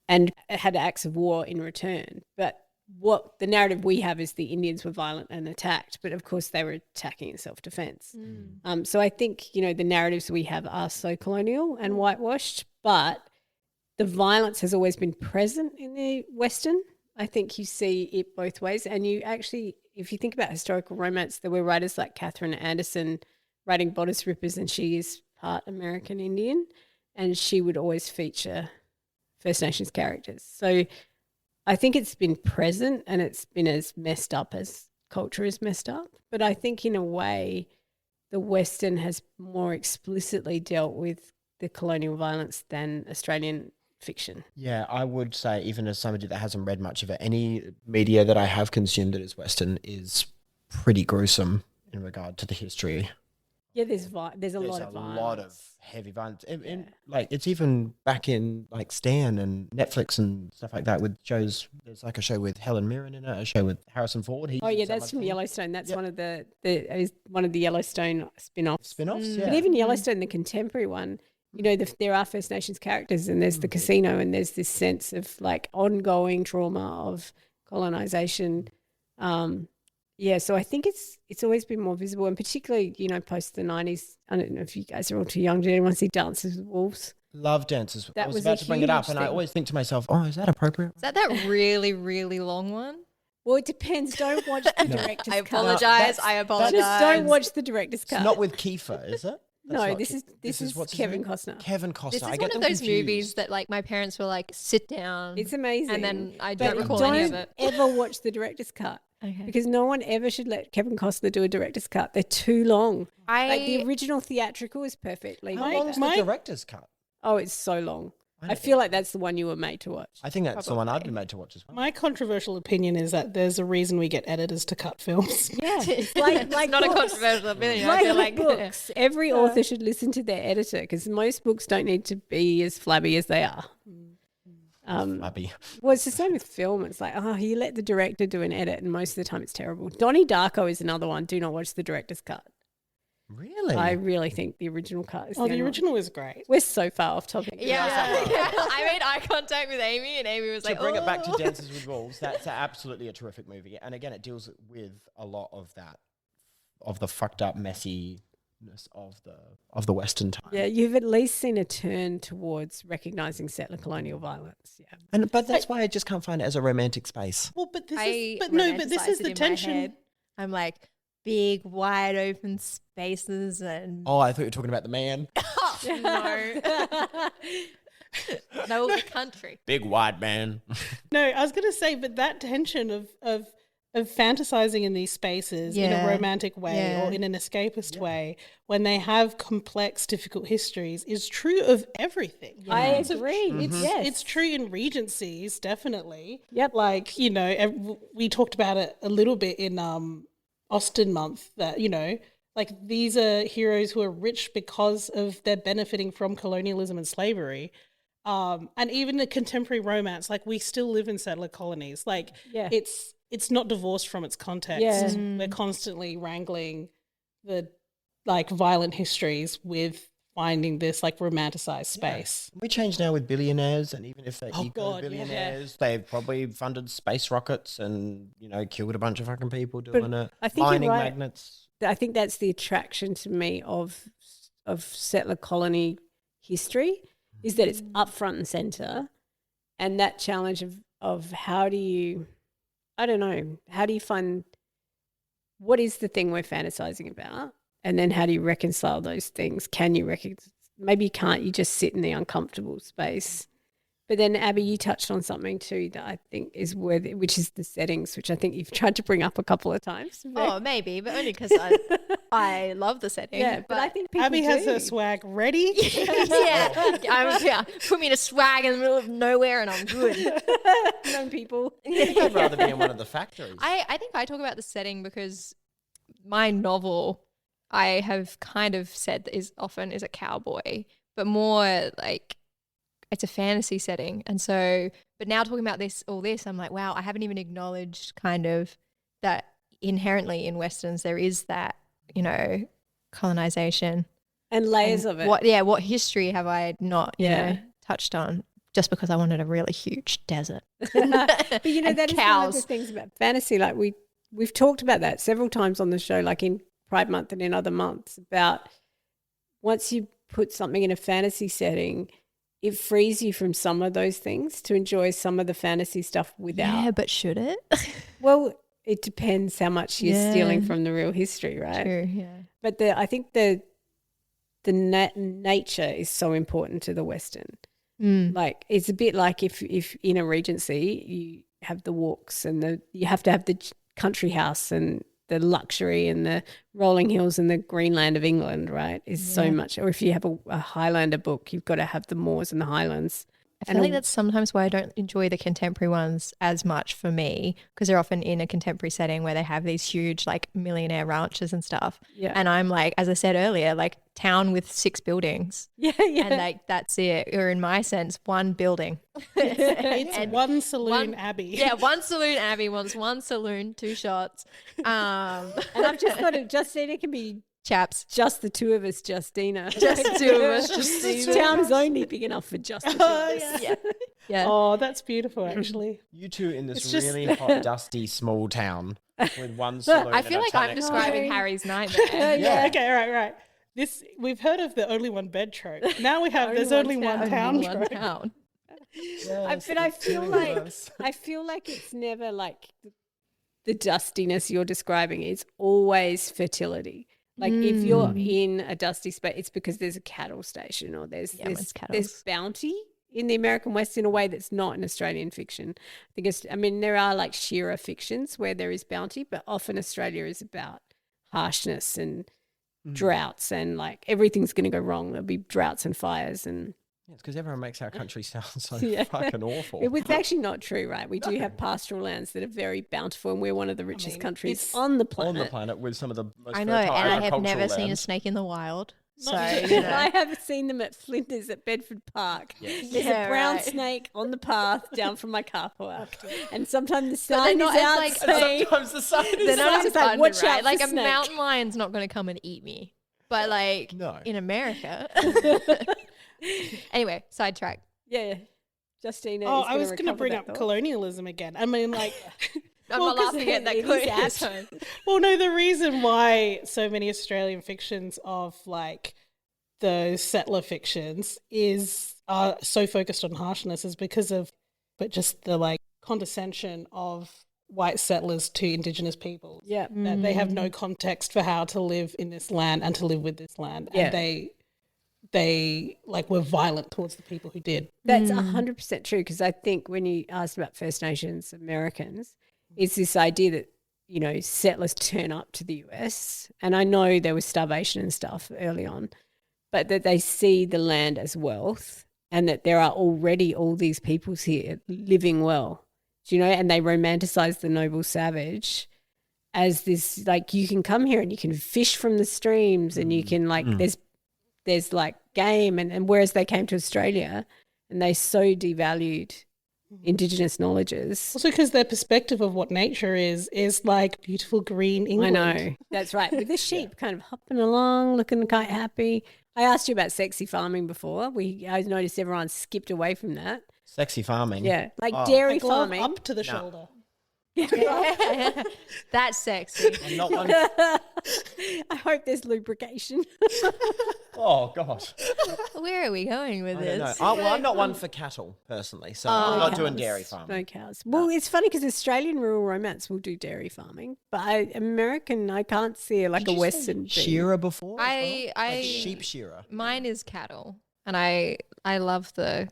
[SPEAKER 1] and had acts of war in return. But what the narrative we have is the Indians were violent and attacked, but of course they were attacking in self-defense. So I think, the narratives we have are so colonial and whitewashed, but the violence has always been present in the Western. I think you see it both ways, and you actually, if you think about historical romance, there were writers like Catherine Anderson writing Bodice Rippers, and she is part American Indian, and she would always feature First Nations characters. So I think it's been present, and it's been as messed up as culture is messed up. But I think in a way, the Western has more explicitly dealt with the colonial violence than Australian fiction.
[SPEAKER 3] Yeah, I would say, even as somebody that hasn't read much of it, any media that I have consumed that is Western is pretty gruesome in regard to the history.
[SPEAKER 1] Yeah, there's a lot of violence.
[SPEAKER 3] A lot of heavy violence. Like, it's even back in like Stan and Netflix and stuff like that with shows. There's like a show with Helen Mirren in it, a show with Harrison Ford.
[SPEAKER 1] That's from Yellowstone. That's one of the Yellowstone spin-offs.
[SPEAKER 3] Spin-offs, yeah.
[SPEAKER 1] But even Yellowstone, the contemporary one, you know, there are First Nations characters, and there's the casino, and there's this sense of like ongoing trauma of colonization. So I think it's always been more visible, and particularly, you know, post the 90s. I don't know if you guys are all too young. Do anyone see Dances with Wolves?
[SPEAKER 3] Love Dances.
[SPEAKER 1] That
[SPEAKER 3] I was
[SPEAKER 1] was
[SPEAKER 3] about
[SPEAKER 1] a
[SPEAKER 3] to bring it up,
[SPEAKER 1] huge
[SPEAKER 3] and I
[SPEAKER 1] thing.
[SPEAKER 3] always think to myself, oh, is that appropriate?
[SPEAKER 2] Is that really, really long one?
[SPEAKER 1] Well, it depends. Don't watch the director's cut.
[SPEAKER 2] I apologize. I apologize.
[SPEAKER 1] Just don't watch the director's cut.
[SPEAKER 3] It's not with Kiefer, is it?
[SPEAKER 1] No, this is
[SPEAKER 3] what's his
[SPEAKER 1] Kevin
[SPEAKER 3] name?
[SPEAKER 1] Costner.
[SPEAKER 3] Kevin Costner.
[SPEAKER 2] This is
[SPEAKER 3] I
[SPEAKER 2] one
[SPEAKER 3] get
[SPEAKER 2] of
[SPEAKER 3] them
[SPEAKER 2] those
[SPEAKER 3] confused.
[SPEAKER 2] movies that like my parents were like, sit down.
[SPEAKER 1] It's amazing.
[SPEAKER 2] And then I
[SPEAKER 1] But
[SPEAKER 2] don't recall any of it.
[SPEAKER 1] Don't ever watch the director's cut.
[SPEAKER 2] Okay.
[SPEAKER 1] Because no one ever should let Kevin Costner do a director's cut. They're too long. Like the original theatrical is perfectly.
[SPEAKER 3] How long is the director's cut?
[SPEAKER 1] Oh, it's so long. I feel like that's the one you were made to watch.
[SPEAKER 3] I think that's the one I'd be made to watch as well.
[SPEAKER 4] My controversial opinion is that there's a reason we get editors to cut films.
[SPEAKER 1] Yeah, it's like
[SPEAKER 2] not a
[SPEAKER 1] books.
[SPEAKER 2] controversial opinion. I feel like
[SPEAKER 1] books. Every author should listen to their editor, because most books don't need to be as flabby as they are.
[SPEAKER 3] Flabby.
[SPEAKER 1] Well, it's the same with film. It's like, you let the director do an edit, and most of the time it's terrible. Donnie Darko is another one. Do not watch the director's cut.
[SPEAKER 3] Really?
[SPEAKER 1] I really think the original cut is
[SPEAKER 4] The original is great.
[SPEAKER 1] We're so far off topic.
[SPEAKER 2] Yeah. I made eye contact with Amy, and Amy was like,
[SPEAKER 3] to bring it back to Dances with Wolves, that's absolutely a terrific movie. And again, it deals with a lot of that, of the fucked up messiness of the Western time.
[SPEAKER 1] Yeah, you've at least seen a turn towards recognising settler colonial violence. Yeah,
[SPEAKER 3] But that's why I just can't find it as a romantic space.
[SPEAKER 4] Well, but this
[SPEAKER 2] I
[SPEAKER 4] this is
[SPEAKER 2] romanticize it
[SPEAKER 4] the
[SPEAKER 2] in my
[SPEAKER 4] tension.
[SPEAKER 2] head. I'm like, big, wide open spaces and
[SPEAKER 3] Oh, I thought you were talking about the man.
[SPEAKER 2] no, the country.
[SPEAKER 3] Big white man.
[SPEAKER 4] No, I was going to say, but that tension of fantasizing in these spaces in a
[SPEAKER 2] Yeah.
[SPEAKER 4] romantic way
[SPEAKER 2] Yeah.
[SPEAKER 4] or in an escapist way, when they have complex, difficult histories, is true of everything.
[SPEAKER 1] I agree.
[SPEAKER 4] It's true in regencies, definitely.
[SPEAKER 1] Yep.
[SPEAKER 4] Like, you know, we talked about it a little bit in Austen Month, that, you know, like these are heroes who are rich because of they're benefiting from colonialism and slavery. And even the contemporary romance, like we still live in settler colonies. Like it's not divorced from its context.
[SPEAKER 1] Yeah.
[SPEAKER 4] We're constantly wrangling the like violent histories with finding this like romanticized space.
[SPEAKER 3] We change now with billionaires, and even if they're
[SPEAKER 4] God,
[SPEAKER 3] billionaires, they've probably funded space rockets and, you know, killed a bunch of fucking people doing it.
[SPEAKER 1] I think you're
[SPEAKER 3] Mining
[SPEAKER 1] right.
[SPEAKER 3] magnets.
[SPEAKER 1] I think that's the attraction to me of settler colony history, is that it's up front and center, and that challenge of how do you find what is the thing we're fantasizing about, and then how do you reconcile those things? Can you maybe you can't, you just sit in the uncomfortable space. But then, Abby, you touched on something too that I think is worthy, which is the settings, which I think you've tried to bring up a couple of times.
[SPEAKER 2] Oh, maybe, but only because I love the setting.
[SPEAKER 1] Yeah, but I think people
[SPEAKER 4] Abby has
[SPEAKER 1] do.
[SPEAKER 4] her swag ready.
[SPEAKER 2] Put me in a swag in the middle of nowhere and I'm good.
[SPEAKER 1] Known people.
[SPEAKER 3] I'd rather be in one of the factories.
[SPEAKER 2] I think I talk about the setting because my novel, I have kind of said is a cowboy, but more like it's a fantasy setting. And so, but now talking about all this, I'm like, wow, I haven't even acknowledged kind of that inherently in Westerns there is that, you know, colonization.
[SPEAKER 1] And layers of it.
[SPEAKER 2] What history have I not, you know, touched on just because I wanted a really huge desert?
[SPEAKER 1] But you know,
[SPEAKER 2] and
[SPEAKER 1] that is one of the things about fantasy. Like we've talked about that several times on the show, like in Pride Month and in other months, about once you put something in a fantasy setting, it frees you from some of those things to enjoy some of the fantasy stuff without.
[SPEAKER 2] Yeah, but should it?
[SPEAKER 1] Well, it depends how much you're stealing from the real history, right?
[SPEAKER 2] True, yeah.
[SPEAKER 1] But I think the nature is so important to the Western. Like it's a bit like if in a regency you have the walks and you have to have the country house and the luxury and the rolling hills and the green land of England, right? Is so much. Or if you have a Highlander book, you've got to have the moors and the highlands.
[SPEAKER 2] I feel like that's sometimes why I don't enjoy the contemporary ones as much for me, because they're often in a contemporary setting where they have these huge like millionaire ranches and stuff. Yeah. And I'm like, as I said earlier, like town with 6 buildings. Yeah. And like that's it. Or in my sense, one building.
[SPEAKER 4] It's one saloon abbey.
[SPEAKER 2] Yeah, one saloon abbey wants one saloon, 2 shots.
[SPEAKER 1] And I've just got to, Justina can be
[SPEAKER 2] chaps.
[SPEAKER 1] Just the 2 of us, Justina.
[SPEAKER 2] Just 2 of us, Justina.
[SPEAKER 1] This town's only big enough for just the 2 of us.
[SPEAKER 2] Yeah.
[SPEAKER 4] Oh, that's beautiful, actually.
[SPEAKER 3] You two in this really hot, dusty, small town with one saloon.
[SPEAKER 2] I feel like I'm describing Harry's nightmare.
[SPEAKER 4] Yeah. Okay, right. We've heard of the only one bed trope. Now we have there's only one town trope.
[SPEAKER 1] But I feel like it's never like the dustiness you're describing. It's always fertility. Like if you're in a dusty space, it's because there's a cattle station or there's bounty in the American West in a way that's not in Australian fiction. There are like shearer fictions where there is bounty, but often Australia is about harshness and droughts and like everything's going to go wrong. There'll be droughts and fires and
[SPEAKER 3] it's because everyone makes our country sound so fucking awful.
[SPEAKER 1] It's actually not true, right? We do have pastoral lands that are very bountiful and we're one of the richest countries on the planet.
[SPEAKER 3] On the planet with some of the most
[SPEAKER 2] I know, and I have never seen a snake in the wild. So
[SPEAKER 1] I have seen them at Flinders at Bedford Park. Yes. There's a brown snake on the path down from my car park, and sometimes the sign is out.
[SPEAKER 2] Like,
[SPEAKER 3] sometimes the sign is
[SPEAKER 2] they're not as
[SPEAKER 1] like, watch out,
[SPEAKER 2] like a
[SPEAKER 1] snake.
[SPEAKER 2] Mountain lion's not going to come and eat me, but like in America. Anyway, sidetrack.
[SPEAKER 1] Yeah. Justina.
[SPEAKER 4] I was going to bring up colonialism again. I mean, like.
[SPEAKER 2] I'm not laughing at that colonialism.
[SPEAKER 4] Well, no, the reason why so many Australian fictions of like those settler fictions are so focused on harshness is because of just the like condescension of white settlers to Indigenous peoples. Yeah. That they have no context for how to live in this land and to live with this land. Yeah. And they like were violent towards the people who did.
[SPEAKER 1] That's 100% true, because I think when you asked about First Nations Americans, it's this idea that, you know, settlers turn up to the US, and I know there was starvation and stuff early on, but that they see the land as wealth and that there are already all these peoples here living well, do you know, and they romanticize the noble savage as this, like, you can come here and you can fish from the streams and you can like, there's like game, and whereas they came to Australia and they so devalued Indigenous knowledges.
[SPEAKER 4] Also because their perspective of what nature is like beautiful green England.
[SPEAKER 1] I know, that's right. With the sheep kind of hopping along, looking quite happy. I asked you about sexy farming before. I noticed everyone skipped away from that.
[SPEAKER 3] Sexy farming?
[SPEAKER 1] Yeah, like dairy farming.
[SPEAKER 4] Up to the shoulder.
[SPEAKER 2] That's sexy.
[SPEAKER 3] I'm not one.
[SPEAKER 1] I hope there's lubrication.
[SPEAKER 3] Oh God,
[SPEAKER 2] where are we going with this?
[SPEAKER 3] I'm not one for cattle personally, so I'm not doing dairy farming.
[SPEAKER 1] No cows. Well, it's funny because Australian rural romance will do dairy farming, but American, I can't see like a Western
[SPEAKER 3] shearer before.
[SPEAKER 2] I
[SPEAKER 3] sheep shearer.
[SPEAKER 2] Mine is cattle, and I love the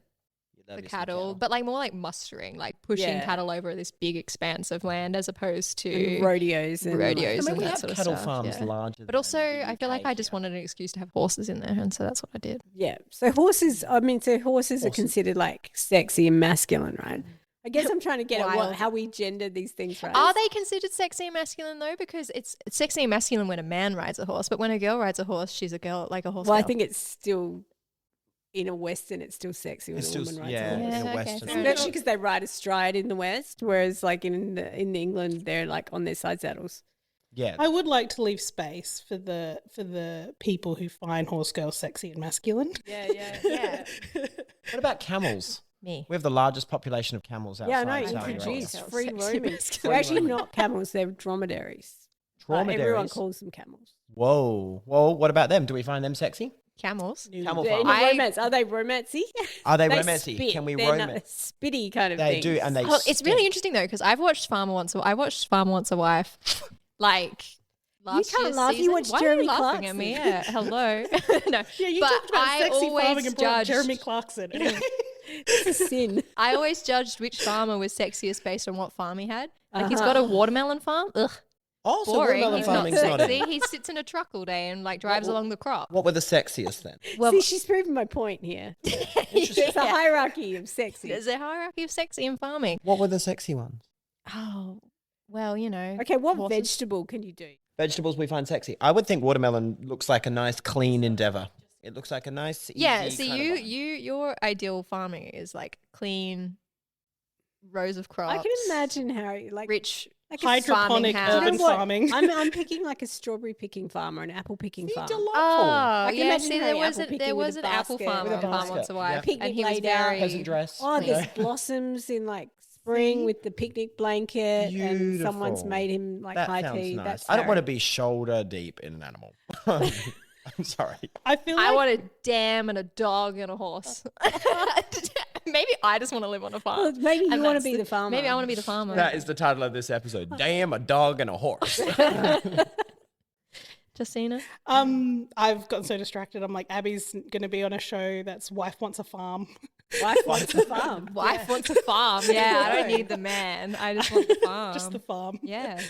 [SPEAKER 2] cattle, but like more like mustering, like pushing cattle over this big expanse of land as opposed to
[SPEAKER 1] rodeos and
[SPEAKER 2] that
[SPEAKER 3] we
[SPEAKER 2] sort
[SPEAKER 3] have
[SPEAKER 2] of stuff.
[SPEAKER 3] cattle farms larger.
[SPEAKER 2] But also, I feel like I just wanted an excuse to have horses in there, and so that's what I did.
[SPEAKER 1] Yeah. So horses are considered like sexy and masculine, right? I guess I'm trying to get at how we gender these things, right?
[SPEAKER 2] Are they considered sexy and masculine though? Because it's sexy and masculine when a man rides a horse, but when a girl rides a horse, she's a girl, like a horse.
[SPEAKER 1] Well,
[SPEAKER 2] girl.
[SPEAKER 1] I think it's still. In a Western, it's still sexy when a woman rides a horse.
[SPEAKER 3] In a Western.
[SPEAKER 1] Especially because they ride astride in the West, whereas like in England, they're like on their side saddles.
[SPEAKER 3] Yeah.
[SPEAKER 4] I would like to leave space for the people who find horse girls sexy and masculine.
[SPEAKER 1] Yeah.
[SPEAKER 3] What about camels?
[SPEAKER 2] Me.
[SPEAKER 3] We have the largest population of camels outside.
[SPEAKER 1] Yeah, I know.
[SPEAKER 3] Saudi Arabia.
[SPEAKER 1] Geez, free roaming. They're actually not camels, they're dromedaries.
[SPEAKER 3] Dromedaries?
[SPEAKER 1] Everyone calls them camels.
[SPEAKER 3] Whoa. Well, what about them? Do we find them sexy?
[SPEAKER 2] Camels.
[SPEAKER 3] Camel
[SPEAKER 1] They're in
[SPEAKER 3] farm.
[SPEAKER 1] a romance. Are they romancy?
[SPEAKER 3] Are they
[SPEAKER 1] They
[SPEAKER 3] romancy?
[SPEAKER 1] spit.
[SPEAKER 3] Can we
[SPEAKER 1] They're not
[SPEAKER 3] romance?
[SPEAKER 1] spitty kind of
[SPEAKER 3] They
[SPEAKER 1] things.
[SPEAKER 3] do, and they.
[SPEAKER 2] Oh, it's really
[SPEAKER 3] stink.
[SPEAKER 2] interesting though, because I watched Farmer Once a Wife, like last
[SPEAKER 1] can't
[SPEAKER 2] year's
[SPEAKER 1] laugh. You
[SPEAKER 2] season.
[SPEAKER 1] watched
[SPEAKER 2] Why
[SPEAKER 1] Jeremy
[SPEAKER 2] are you laughing at
[SPEAKER 1] Clarkson.
[SPEAKER 2] me? Yeah, hello. No,
[SPEAKER 4] Yeah, you
[SPEAKER 2] but
[SPEAKER 4] talked about
[SPEAKER 2] I
[SPEAKER 4] sexy
[SPEAKER 2] always
[SPEAKER 4] farming and brought up
[SPEAKER 2] judged
[SPEAKER 4] Jeremy Clarkson.
[SPEAKER 1] It's a sin.
[SPEAKER 2] I always judged which farmer was sexiest based on what farm he had. Like he's got a watermelon farm. Ugh,
[SPEAKER 3] Oh, so
[SPEAKER 2] boring.
[SPEAKER 3] watermelon
[SPEAKER 2] He's not
[SPEAKER 3] farming's not
[SPEAKER 2] sexy.
[SPEAKER 3] in.
[SPEAKER 2] He sits in a truck all day and like drives along the crop.
[SPEAKER 3] What were the sexiest then?
[SPEAKER 2] Well,
[SPEAKER 1] See, she's proving my point here. There's a hierarchy of sexy.
[SPEAKER 2] there's a hierarchy of sexy in farming.
[SPEAKER 3] What were the sexy ones?
[SPEAKER 2] Oh, well, you know.
[SPEAKER 1] Okay, what
[SPEAKER 2] horses.
[SPEAKER 1] vegetable can you do?
[SPEAKER 3] Vegetables we find sexy. I would think watermelon looks like a nice, clean endeavor. It looks like a nice, easy
[SPEAKER 2] Yeah, so
[SPEAKER 3] kind of one.
[SPEAKER 2] your ideal farming is like clean rows of crops.
[SPEAKER 1] I can imagine how, like,
[SPEAKER 2] rich.
[SPEAKER 1] like a
[SPEAKER 4] Hydroponic
[SPEAKER 2] farming house.
[SPEAKER 4] urban
[SPEAKER 1] You know what?
[SPEAKER 4] farming.
[SPEAKER 1] I'm picking like a strawberry picking farmer, an apple picking farmer.
[SPEAKER 3] Delightful.
[SPEAKER 2] Oh,
[SPEAKER 1] can
[SPEAKER 2] yeah.
[SPEAKER 1] imagine
[SPEAKER 2] See,
[SPEAKER 1] Harry
[SPEAKER 2] there was
[SPEAKER 1] apple picking
[SPEAKER 2] there
[SPEAKER 1] with
[SPEAKER 2] was
[SPEAKER 1] a
[SPEAKER 2] an apple
[SPEAKER 1] basket,
[SPEAKER 2] farmer
[SPEAKER 1] with a
[SPEAKER 2] on Farm
[SPEAKER 3] basket.
[SPEAKER 2] Once a
[SPEAKER 3] Yeah.
[SPEAKER 2] Wife,
[SPEAKER 1] Picnic
[SPEAKER 2] and he was
[SPEAKER 1] laid out.
[SPEAKER 2] very
[SPEAKER 3] Peasant dress.
[SPEAKER 1] Oh,
[SPEAKER 3] you know.
[SPEAKER 1] there's blossoms in like spring with the picnic blanket, and someone's
[SPEAKER 3] Beautiful.
[SPEAKER 1] made him like
[SPEAKER 3] That
[SPEAKER 1] high
[SPEAKER 3] sounds
[SPEAKER 1] tea.
[SPEAKER 3] nice.
[SPEAKER 1] That's
[SPEAKER 3] I don't want to
[SPEAKER 1] Harry.
[SPEAKER 3] be shoulder deep in an animal. I'm sorry.
[SPEAKER 4] I feel like
[SPEAKER 2] I want a dam and a dog and a horse. Maybe I just want to live on a farm.
[SPEAKER 1] Well, maybe you
[SPEAKER 2] And
[SPEAKER 1] want to
[SPEAKER 2] that's
[SPEAKER 1] be the farmer.
[SPEAKER 2] Maybe I want to be the farmer.
[SPEAKER 3] That is the title of this episode. Damn, a dog and a horse.
[SPEAKER 2] Justina.
[SPEAKER 4] I've gotten so distracted. I'm like, Abby's going to be on a show that's Wife Wants a Farm.
[SPEAKER 1] Wife wants a farm.
[SPEAKER 2] Wife wants a farm. Yeah, I don't need the man. I just want the farm.
[SPEAKER 4] Just the farm.
[SPEAKER 2] Yeah.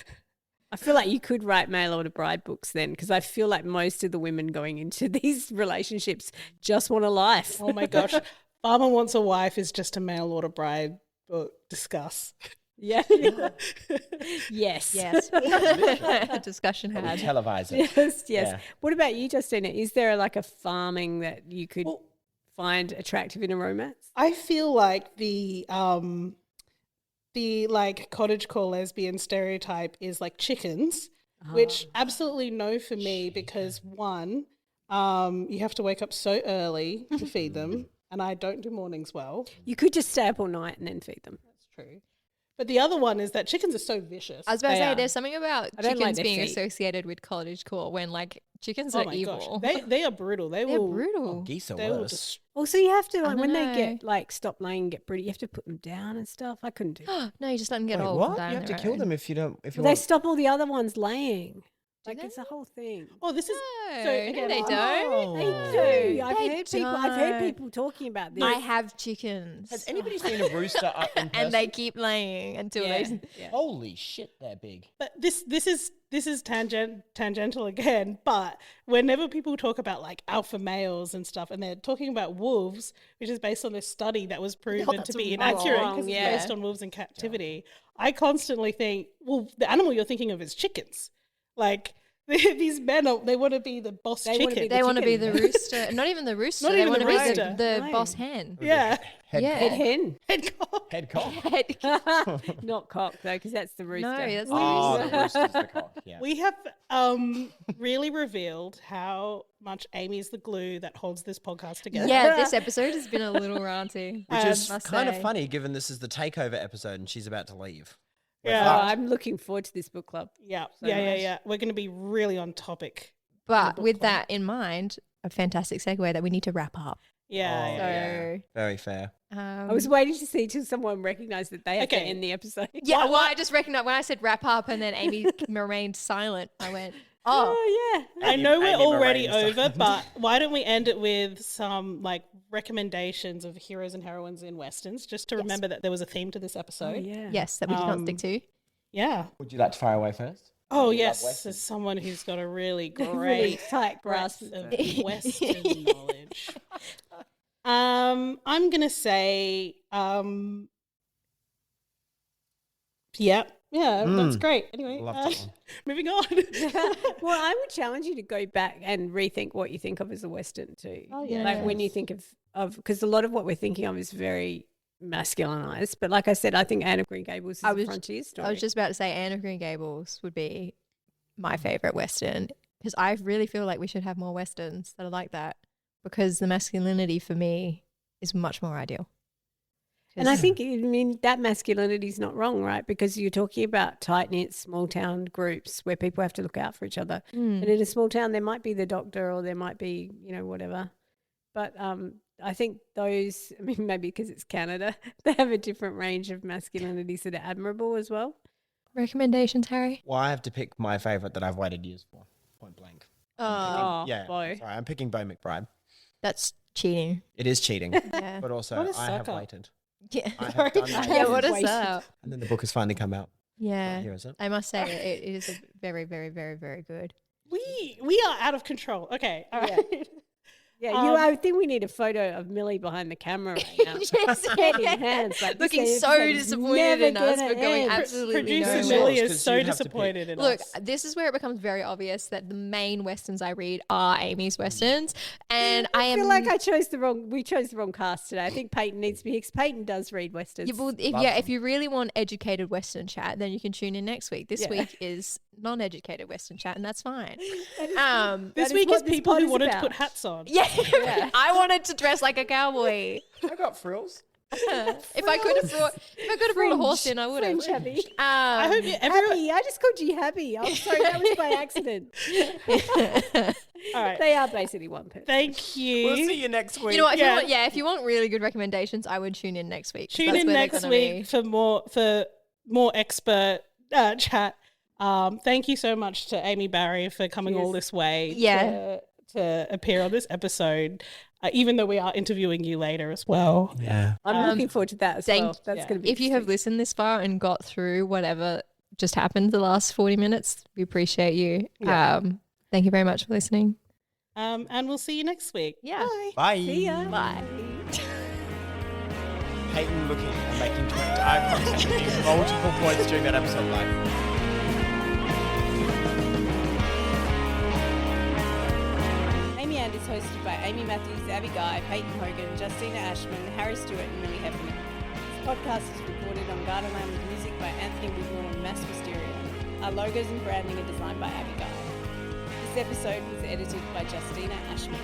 [SPEAKER 1] I feel like you could write mail order bride books then, because I feel like most of the women going into these relationships just want a life.
[SPEAKER 4] Oh my gosh. Farmer Wants a Wife is just a mail order bride book. Discuss.
[SPEAKER 1] Yeah. Yes.
[SPEAKER 2] Yes. Discussion
[SPEAKER 3] We
[SPEAKER 2] had.
[SPEAKER 3] televise it.
[SPEAKER 1] Yes.
[SPEAKER 3] Yeah.
[SPEAKER 1] What about you, Justina? Is there like a farming that you could find attractive in a romance?
[SPEAKER 4] I feel like the like cottagecore lesbian stereotype is like chickens, which absolutely no for me because one, you have to wake up so early to feed them, and I don't do mornings well.
[SPEAKER 1] You could just stay up all night and then feed them.
[SPEAKER 4] That's true. But the other one is that chickens are so vicious.
[SPEAKER 2] I was about to
[SPEAKER 1] They
[SPEAKER 2] say,
[SPEAKER 1] are.
[SPEAKER 2] there's something about
[SPEAKER 1] I don't like
[SPEAKER 2] chickens
[SPEAKER 1] their
[SPEAKER 2] being
[SPEAKER 1] feet.
[SPEAKER 2] associated with cottagecore when like chickens
[SPEAKER 4] Oh
[SPEAKER 2] are
[SPEAKER 4] my
[SPEAKER 2] evil.
[SPEAKER 4] gosh, they are brutal.
[SPEAKER 2] They're
[SPEAKER 4] will
[SPEAKER 2] brutal.
[SPEAKER 3] Geese are
[SPEAKER 4] They will
[SPEAKER 3] worse.
[SPEAKER 4] just
[SPEAKER 1] Also, you have to, like, when they
[SPEAKER 2] know.
[SPEAKER 1] get, like, stop laying and get pretty, you have to put them down and stuff. I couldn't do that.
[SPEAKER 2] No, you just let them get
[SPEAKER 3] Wait,
[SPEAKER 2] old.
[SPEAKER 3] what?
[SPEAKER 2] And die
[SPEAKER 3] You
[SPEAKER 2] on
[SPEAKER 3] have to
[SPEAKER 2] their
[SPEAKER 3] kill
[SPEAKER 2] own.
[SPEAKER 3] them if you don't. If you
[SPEAKER 1] They
[SPEAKER 3] want.
[SPEAKER 1] stop all the other ones laying. Like,
[SPEAKER 2] they?
[SPEAKER 1] it's a whole thing.
[SPEAKER 4] Oh, this is
[SPEAKER 2] No,
[SPEAKER 4] so again,
[SPEAKER 2] they
[SPEAKER 4] I'm-
[SPEAKER 2] don't.
[SPEAKER 1] They
[SPEAKER 3] Oh.
[SPEAKER 1] do. I've
[SPEAKER 2] They
[SPEAKER 1] heard
[SPEAKER 2] don't.
[SPEAKER 1] people talking about this.
[SPEAKER 2] I have chickens.
[SPEAKER 3] Has anybody seen a rooster up in person?
[SPEAKER 2] And they keep laying until
[SPEAKER 1] Yeah,
[SPEAKER 2] they.
[SPEAKER 1] yeah.
[SPEAKER 3] Holy shit, they're big.
[SPEAKER 4] But this is tangential again. But whenever people talk about like alpha males and stuff, and they're talking about wolves, which is based on this study that was proven
[SPEAKER 2] that's
[SPEAKER 4] to be
[SPEAKER 2] wrong.
[SPEAKER 4] inaccurate because
[SPEAKER 1] Yeah.
[SPEAKER 4] it's based on wolves in captivity, I constantly think, well, the animal you're thinking of is chickens. Like these men, they want to be the boss
[SPEAKER 1] They wanna be
[SPEAKER 4] chicken.
[SPEAKER 1] the
[SPEAKER 2] They want to be
[SPEAKER 1] chicken.
[SPEAKER 2] the rooster. Not even the rooster.
[SPEAKER 4] Not
[SPEAKER 2] they
[SPEAKER 4] even
[SPEAKER 2] want to
[SPEAKER 4] the
[SPEAKER 2] be
[SPEAKER 4] rooster.
[SPEAKER 2] the
[SPEAKER 1] No.
[SPEAKER 2] boss hen.
[SPEAKER 4] yeah.
[SPEAKER 3] Head
[SPEAKER 2] Yeah.
[SPEAKER 3] cock.
[SPEAKER 1] Head hen.
[SPEAKER 4] Head cock.
[SPEAKER 3] Head cock.
[SPEAKER 1] Not cock, though, because that's the rooster.
[SPEAKER 2] No, that's the
[SPEAKER 3] Oh,
[SPEAKER 2] rooster.
[SPEAKER 3] the rooster's the cock. Yeah.
[SPEAKER 4] We have really revealed how much Amy's the glue that holds this podcast together.
[SPEAKER 2] Yeah, this episode has been a little ranty.
[SPEAKER 3] Which is
[SPEAKER 2] must
[SPEAKER 3] kind of
[SPEAKER 2] say.
[SPEAKER 3] funny given this is the takeover episode and she's about to leave.
[SPEAKER 4] Yeah.
[SPEAKER 1] Oh, I'm looking forward to this book club.
[SPEAKER 4] Yeah,
[SPEAKER 1] So
[SPEAKER 4] yeah,
[SPEAKER 1] much.
[SPEAKER 4] yeah. We're going to be really on topic.
[SPEAKER 2] But
[SPEAKER 4] book
[SPEAKER 2] with
[SPEAKER 4] club.
[SPEAKER 2] that in mind, a fantastic segue that we need to wrap up.
[SPEAKER 4] Yeah,
[SPEAKER 3] Oh,
[SPEAKER 4] yeah,
[SPEAKER 2] So,
[SPEAKER 4] yeah.
[SPEAKER 3] Very fair.
[SPEAKER 1] I was waiting to see till someone recognised that they had to
[SPEAKER 4] Okay.
[SPEAKER 1] end the episode.
[SPEAKER 2] yeah, well, I just recognised when I said wrap up and then Amy remained silent. I went, oh,
[SPEAKER 1] Oh, yeah.
[SPEAKER 4] I know we're
[SPEAKER 3] Amy
[SPEAKER 4] already
[SPEAKER 3] Moraine
[SPEAKER 4] over,
[SPEAKER 3] style.
[SPEAKER 4] but why don't we end it with some like recommendations of heroes and heroines in westerns, just to remember that there was a theme to this
[SPEAKER 1] Oh,
[SPEAKER 4] episode.
[SPEAKER 1] yeah.
[SPEAKER 2] yes, that we did not stick to.
[SPEAKER 4] Yeah.
[SPEAKER 3] Would you like to fire away first?
[SPEAKER 4] Oh
[SPEAKER 3] You love
[SPEAKER 4] yes,
[SPEAKER 3] westerns.
[SPEAKER 4] as someone who's got a really
[SPEAKER 1] Really
[SPEAKER 4] great
[SPEAKER 1] tight
[SPEAKER 4] breadth
[SPEAKER 1] grasp.
[SPEAKER 4] of Western knowledge. I'm gonna say, yeah, that's great. Anyway,
[SPEAKER 3] Love that one.
[SPEAKER 4] moving on.
[SPEAKER 1] Well, I would challenge you to go back and rethink what you think of as a Western too.
[SPEAKER 4] Oh, yeah.
[SPEAKER 1] Like when you think of because a lot of what we're thinking of is very masculinized. But like I said, I think Anne of Green Gables is a frontier story.
[SPEAKER 2] I was just about to say Anne of Green Gables would be my favourite Western because I really feel like we should have more Westerns that are like that because the masculinity for me is much more ideal.
[SPEAKER 1] And I think, that masculinity is not wrong, right? Because you're talking about tight-knit, small-town groups where people have to look out for each other. And in a small town, there might be the doctor or there might be, whatever. But I think those, maybe because it's Canada, they have a different range of masculinities that are admirable as well.
[SPEAKER 2] Recommendations, Harry?
[SPEAKER 3] Well, I have to pick my favourite that I've waited years for, point blank.
[SPEAKER 1] Boy.
[SPEAKER 3] Sorry, I'm picking Beau McBride.
[SPEAKER 2] That's cheating.
[SPEAKER 3] It is cheating,
[SPEAKER 2] Yeah.
[SPEAKER 3] but also
[SPEAKER 4] What a
[SPEAKER 3] I have
[SPEAKER 4] sucker.
[SPEAKER 3] waited.
[SPEAKER 2] Yeah.
[SPEAKER 3] I have done that.
[SPEAKER 2] Yeah, what is
[SPEAKER 1] Waited.
[SPEAKER 2] that?
[SPEAKER 3] And then the book has finally come out.
[SPEAKER 2] Yeah.
[SPEAKER 3] Here is it?
[SPEAKER 2] I must say it is a very, very, very, very good.
[SPEAKER 4] We are out of control. Okay, all
[SPEAKER 1] Yeah.
[SPEAKER 4] right.
[SPEAKER 1] Yeah, I think we need a photo of Millie behind the camera right now.
[SPEAKER 2] Yes.
[SPEAKER 1] Head in hands, like, this
[SPEAKER 2] Looking so
[SPEAKER 1] episode is
[SPEAKER 2] disappointed
[SPEAKER 1] never
[SPEAKER 2] in us
[SPEAKER 1] gonna
[SPEAKER 2] for going
[SPEAKER 1] end.
[SPEAKER 2] absolutely
[SPEAKER 4] Producer
[SPEAKER 2] nowhere.
[SPEAKER 4] Millie is
[SPEAKER 3] 'Cause
[SPEAKER 4] so
[SPEAKER 3] you'd have to
[SPEAKER 4] disappointed in
[SPEAKER 2] Look,
[SPEAKER 4] us.
[SPEAKER 2] this is where it becomes very obvious that the main Westerns I read are Amy's Westerns. And I
[SPEAKER 1] feel like we chose the wrong cast today. I think Peyton needs to be, because Peyton does read Westerns.
[SPEAKER 2] Yeah, well, if you really want educated Western chat, then you can tune in next week. This week is non-educated Western chat, and that's fine.
[SPEAKER 4] This
[SPEAKER 1] is
[SPEAKER 4] week
[SPEAKER 1] what
[SPEAKER 4] is
[SPEAKER 1] this
[SPEAKER 4] people
[SPEAKER 1] pod
[SPEAKER 4] who
[SPEAKER 1] is
[SPEAKER 4] wanted to
[SPEAKER 1] about.
[SPEAKER 4] put hats on.
[SPEAKER 2] Yeah, I wanted to dress like a cowboy.
[SPEAKER 3] I got frills.
[SPEAKER 2] If I could have brought a horse in, I would have.
[SPEAKER 1] Fringe Happy.
[SPEAKER 4] I hope everyone.
[SPEAKER 1] Happy. I just called you Happy. I'm sorry, that was by accident.
[SPEAKER 4] All right.
[SPEAKER 1] They are basically one person.
[SPEAKER 4] Thank you.
[SPEAKER 3] We'll see you next week.
[SPEAKER 2] You know what?
[SPEAKER 4] Yeah.
[SPEAKER 2] If you want really good recommendations, I would tune in next week.
[SPEAKER 4] Tune
[SPEAKER 2] That's
[SPEAKER 4] in
[SPEAKER 2] where they're
[SPEAKER 4] next
[SPEAKER 2] gonna
[SPEAKER 4] week
[SPEAKER 2] be.
[SPEAKER 4] for more expert chat. Thank you so much to Amy Barry for coming all this way to appear on this episode, even though we are interviewing you later as well.
[SPEAKER 3] Yeah.
[SPEAKER 1] I'm looking forward to that as well. That's
[SPEAKER 4] yeah.
[SPEAKER 1] going to be
[SPEAKER 2] If you have listened this far and got through whatever just happened the last 40 minutes, we appreciate you.
[SPEAKER 1] Yeah.
[SPEAKER 2] Thank you very much for listening.
[SPEAKER 4] And we'll see you next week.
[SPEAKER 2] Yeah.
[SPEAKER 3] Bye.
[SPEAKER 1] See ya.
[SPEAKER 2] Bye.
[SPEAKER 3] Peyton looking and making direct eye contact with me multiple points during that episode. Like,
[SPEAKER 1] Amy And is hosted by Amy Matthews, Abby Guy, Peyton Hogan, Justina Ashman, Harry Stewart, and Millie Heffernan. This podcast is recorded on Gardenland with music by Anthony Woodward and Mass Wisteria. Our logos and branding are designed by Abby Guy. This episode was edited by Justina Ashman.